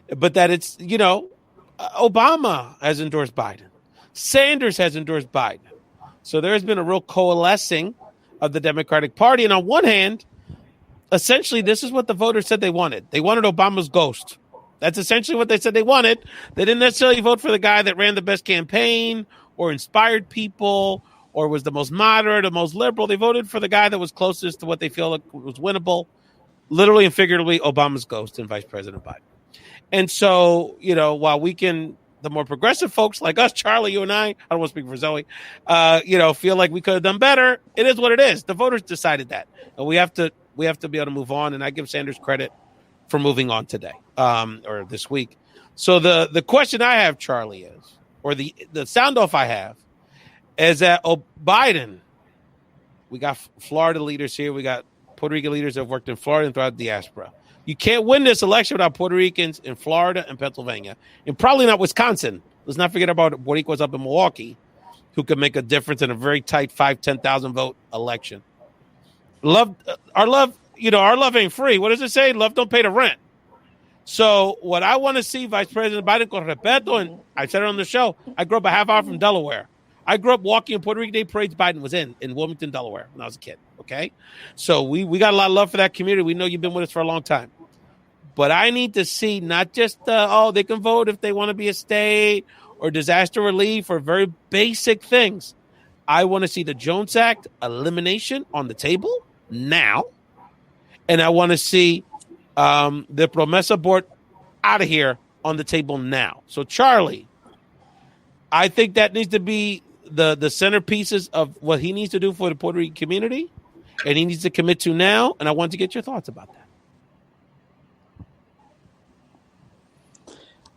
But that it's, Obama has endorsed Biden. Sanders has endorsed Biden. So there has been a real coalescing of the Democratic Party. And on one hand, essentially, this is what the voters said they wanted. They wanted Obama's ghost. That's essentially what they said they wanted. They didn't necessarily vote for the guy that ran the best campaign or inspired people or was the most moderate or most liberal. They voted for the guy that was closest to what they feel like was winnable, literally and figuratively, Obama's ghost and Vice President Biden. And so, while the more progressive folks like us, Charlie, you and I don't want to speak for Zoe, feel like we could have done better. It is what it is. The voters decided that. And we have to be able to move on. And I give Sanders credit for moving on today or this week. So the question I have, Charlie, is, or the sound off I have, is that Biden, we got Florida leaders here. We got Puerto Rican leaders that have worked in Florida and throughout the diaspora. You can't win this election without Puerto Ricans in Florida and Pennsylvania, and probably not Wisconsin. Let's not forget about Boricuas up in Milwaukee, who could make a difference in a very tight 10,000 vote election. Our love ain't free. What does it say? Love don't pay the rent. So what I want to see, Vice President Biden, con respeto, and I said it on the show, I grew up a half hour from Delaware. I grew up walking in Puerto Rican Day parades Biden was in Wilmington, Delaware, when I was a kid, okay? So we got a lot of love for that community. We know you've been with us for a long time. But I need to see not just, they can vote if they want to be a state or disaster relief or very basic things. I want to see the Jones Act elimination on the table now. And I want to see the Promesa board out of here on the table now. So, Charlie, I think that needs to be the centerpieces of what he needs to do for the Puerto Rican community, and he needs to commit to now. And I want to get your thoughts about that.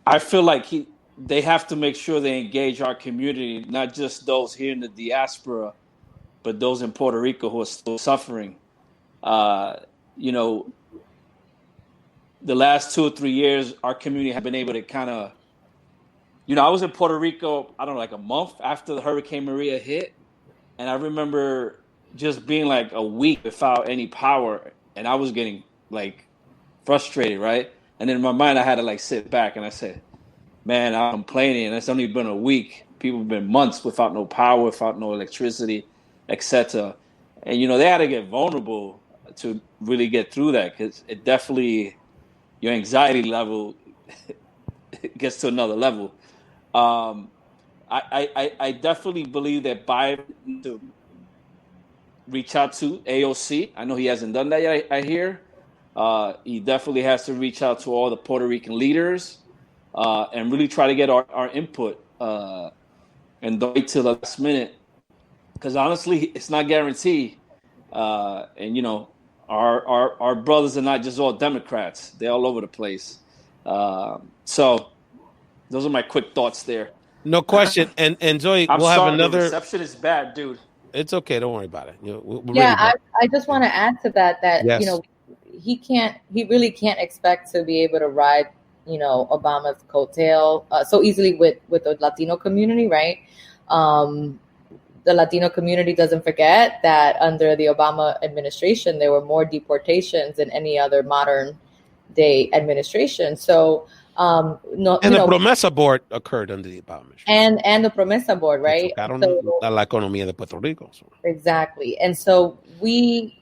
I feel like they have to make sure they engage our community, not just those here in the diaspora, but those in Puerto Rico who are still suffering. The last 2 or 3 years, our community have been able to kind of, I was in Puerto Rico, I don't know, like a month after the Hurricane Maria hit. And I remember just being like a week without any power. And I was getting like frustrated, right? And in my mind, I had to sit back and I said, man, I'm complaining. And it's only been a week. People have been months without no power, without no electricity, etc. And, they had to get vulnerable to really get through that, because it definitely, your anxiety level gets to another level. I definitely believe that Biden needs to reach out to AOC. I know he hasn't done that yet, I hear. He definitely has to reach out to all the Puerto Rican leaders and really try to get our input and don't wait till the last minute, because honestly, it's not guaranteed. And our brothers are not just all Democrats; they're all over the place. So those are my quick thoughts there. No question. And Zoe, we'll have another. The reception is bad, dude. It's okay. Don't worry about it. I just want to add to that yes. He really can't expect to be able to ride, Obama's coattail so easily with the Latino community, right? the Latino community doesn't forget that under the Obama administration, there were more deportations than any other modern day administration. So, the Promesa board occurred under the Obama administration. And the Promesa board, right? So, la economía de Puerto Rico. So. Exactly. And so we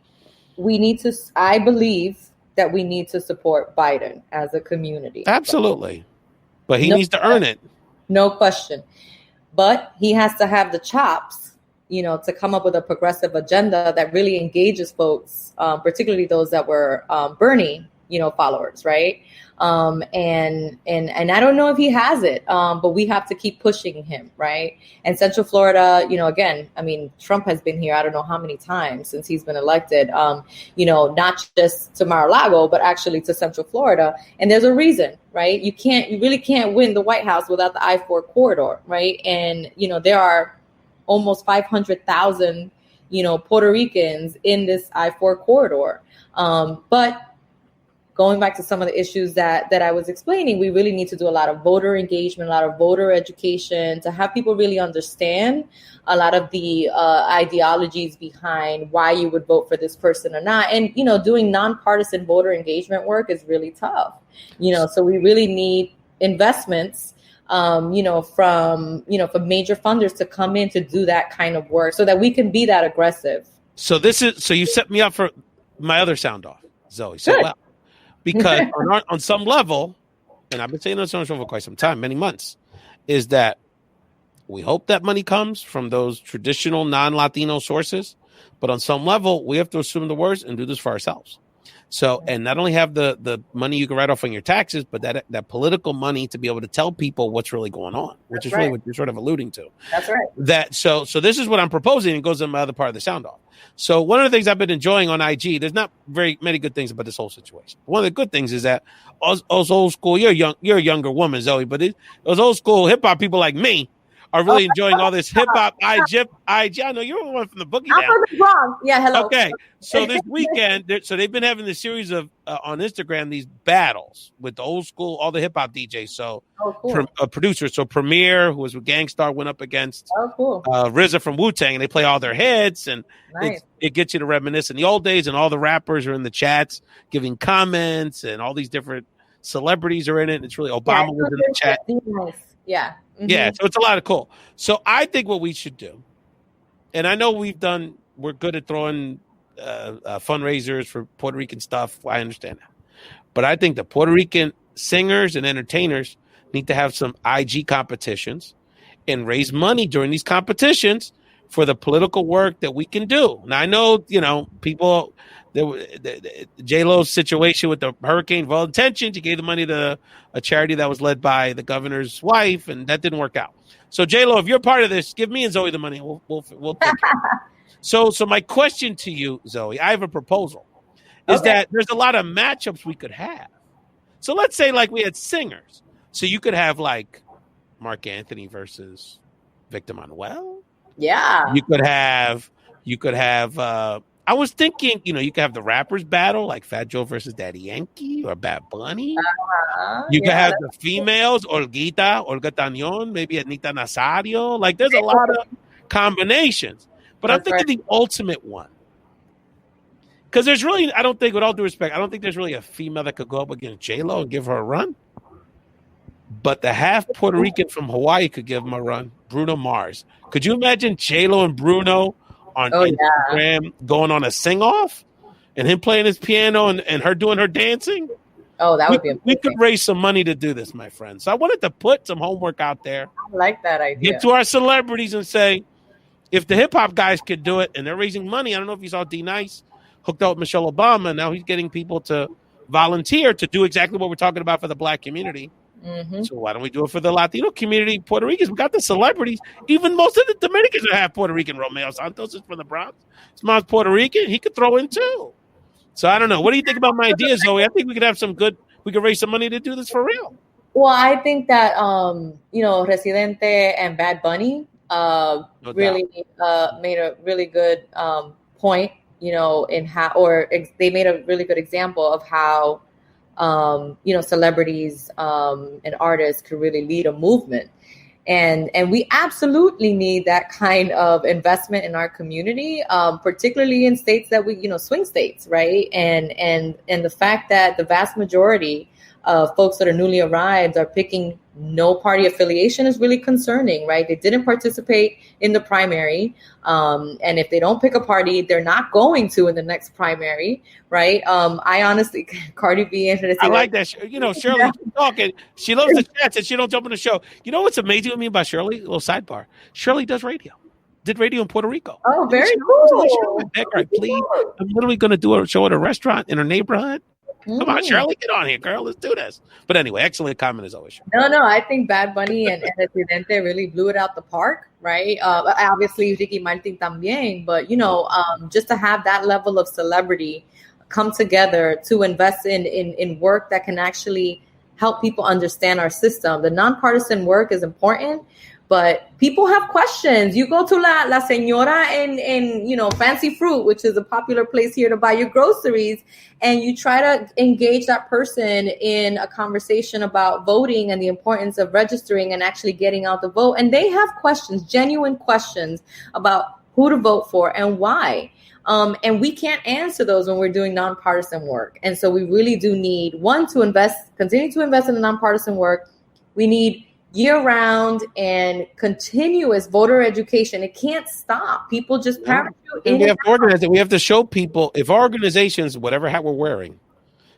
need to, I believe that we need to support Biden as a community. Absolutely. But he needs to earn it. No question. But he has to have the chops, to come up with a progressive agenda that really engages folks, particularly those that were Bernie, followers, right? And I don't know if he has it, but we have to keep pushing him, right? And Central Florida, again, I mean, Trump has been here, I don't know how many times since he's been elected, not just to Mar-a-Lago, but actually to Central Florida. And there's a reason, right? You really can't win the White House without the I-4 corridor, right? And, there are almost 500,000, Puerto Ricans in this I-4 corridor. But going back to some of the issues that I was explaining, we really need to do a lot of voter engagement, a lot of voter education to have people really understand a lot of the ideologies behind why you would vote for this person or not. And, doing nonpartisan voter engagement work is really tough, so we really need investments, from major funders to come in to do that kind of work so that we can be that aggressive. So you set me up for my other sound off, Zoe. So well. Because on some level, and I've been saying this on the show for quite some time, many months, is that we hope that money comes from those traditional non-Latino sources. But on some level, we have to assume the worst and do this for ourselves. So, and not only have the money you can write off on your taxes, but that political money to be able to tell people what's really going on, which is really what you're sort of alluding to. That's right. So this is what I'm proposing. It goes in my other part of the sound off. So one of the things I've been enjoying on IG, there's not very many good things about this whole situation. One of the good things is that us old school, you're a younger woman, Zoe, but those old school hip hop people like me are really enjoying all this hip hop IG. I know you're the one from the boogie. I'm from the Bronx. Yeah, hello. Okay, so this weekend, so they've been having this series of on Instagram these battles with the old school, all the hip hop DJs. So producers, so Premier, who was with Gangstar, went up against RZA from Wu-Tang, and they play all their hits, and it gets you to reminisce in the old days. And all the rappers are in the chats giving comments, and all these different celebrities are in it. And it's really Obama was in the chat. Yeah. Mm-hmm. Yeah, so it's a lot of cool. So I think what we should do, and I know we're good at throwing fundraisers for Puerto Rican stuff. I understand that. But I think the Puerto Rican singers and entertainers need to have some IG competitions and raise money during these competitions for the political work that we can do. Now, I know, people, J-Lo's situation with the Hurricane Well Intentions, you gave the money to a charity that was led by the governor's wife, and that didn't work out. So, J-Lo, if you're part of this, give me and Zoe the money. We'll take it. So my question to you, Zoe, I have a proposal, is that there's a lot of matchups we could have. So let's say like we had singers. So you could have like Mark Anthony versus Victor Manuel. Yeah. You could have I was thinking, you could have the rappers battle like Fat Joe versus Daddy Yankee or Bad Bunny. You could have the females, Olga Tañón, maybe Anita Nazario. Like there's a lot of combinations. But I'm thinking the ultimate one. Because there's really, I don't think, with all due respect, I don't think there's really a female that could go up against J-Lo and give her a run. But the half Puerto Rican from Hawaii could give him a run, Bruno Mars. Could you imagine J-Lo and Bruno on Instagram going on a sing-off and him playing his piano and her doing her dancing? Oh, that would be amazing. We could raise some money to do this, my friend. So I wanted to put some homework out there. I like that idea. Get to our celebrities and say, if the hip-hop guys could do it and they're raising money, I don't know if you saw D-Nice hooked up with Michelle Obama. Now he's getting people to volunteer to do exactly what we're talking about for the Black community. Mm-hmm. So why don't we do it for the Latino community, Puerto Ricans? We got the celebrities. Even most of the Dominicans are half Puerto Rican. Romeo Santos is from the Bronx. His mom's Puerto Rican. He could throw in too. So I don't know. What do you think about my idea, Zoe? I think we could have we could raise some money to do this for real. Well, I think that, Residente and Bad Bunny really made a really good point, in how, or they made a really good example of how, celebrities and artists could really lead a movement. And we absolutely need that kind of investment in our community, particularly in states that swing states, right? And the fact that the vast majority of folks that are newly arrived are picking no party affiliation is really concerning, right? They didn't participate in the primary. And if they don't pick a party, they're not going to in the next primary, right? I honestly, Cardi B and I like that. Shirley talking. She loves the chats and she don't jump on the show. You know what's amazing with me about Shirley? A little sidebar. Shirley does radio. Did radio in Puerto Rico. Oh, very cool. Please. I'm literally going to do a show at a restaurant in her neighborhood. Come on, Shirley, get on here, girl. Let's do this. But anyway, excellent comment as always. No, I think Bad Bunny and Residente really blew it out the park, right? Obviously, Ricky Martin también, but just to have that level of celebrity come together to invest in work that can actually help people understand our system. The nonpartisan work is important, but people have questions. You go to La Señora in Fancy Fruit, which is a popular place here to buy your groceries, and you try to engage that person in a conversation about voting and the importance of registering and actually getting out the vote. And they have questions, genuine questions about who to vote for and why. And we can't answer those when we're doing nonpartisan work. And so we really do need, one, to continue to invest in the nonpartisan work. We need year-round and continuous voter education. It can't stop. People just parachute in. We have to organize it. We have to show people, if our organizations, whatever hat we're wearing,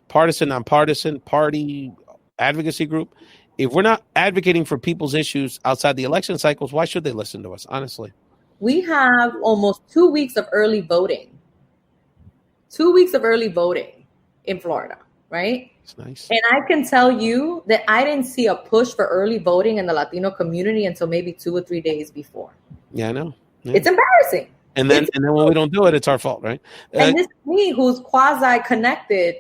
partisan, nonpartisan, party, advocacy group, if we're not advocating for people's issues outside the election cycles, why should they listen to us, honestly? We have almost 2 weeks of early voting. 2 weeks of early voting in Florida, right? That's nice. And I can tell you that I didn't see a push for early voting in the Latino community until maybe 2 or 3 days before. Yeah, I know. Yeah. It's embarrassing. And then when we don't do it, it's our fault, right? And this is me who's quasi-connected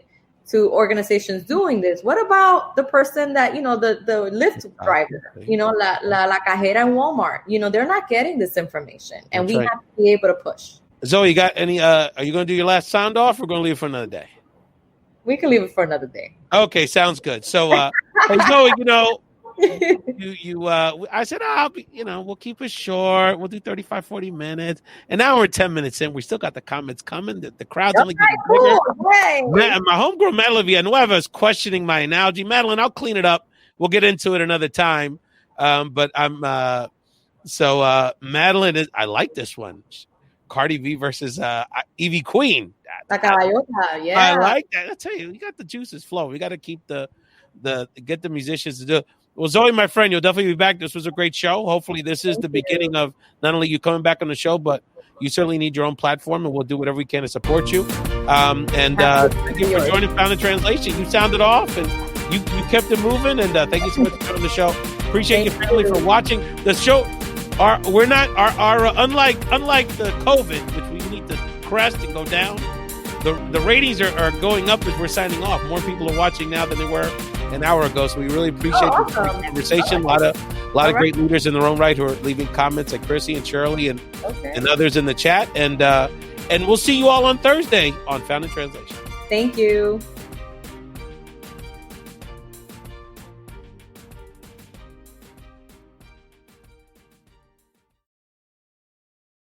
to organizations doing this. What about the person that, the Lyft driver, la cajera in Walmart? They're not getting this information. And we have to be able to push. Zoe, you got any, are you going to do your last sound off or going to leave it for another day? We can leave it for another day. Okay, sounds good. So, hey, Zoe, I said, we'll keep it short. We'll do 35, 40 minutes. And now we're 10 minutes in. We still got the comments coming. The crowd's only getting bigger. Hey. My homegirl, Madeline Villanueva, is questioning my analogy. Madeline, I'll clean it up. We'll get into it another time. But Madeline I like this one. Cardi B versus Evie Queen. La caballota, yeah. I like that. I tell you, you got the juices flowing. We got to keep get the musicians to do it. Well, Zoe, my friend, you'll definitely be back. This was a great show. Hopefully this is the beginning of not only you coming back on the show, but you certainly need your own platform, and we'll do whatever we can to support you. Thank you for joining Found in Translation. You sounded off, and you kept it moving, and thank you so much for coming on the show. Appreciate your family for watching the show. Unlike the COVID, which we need to crest and go down, the ratings are going up as we're signing off. More people are watching now than they were an hour ago, so we really appreciate the conversation. A lot of great leaders in their own right who are leaving comments, like Chrissy and Shirley and others in the chat. And we'll see you all on Thursday on Found in Translation. Thank you.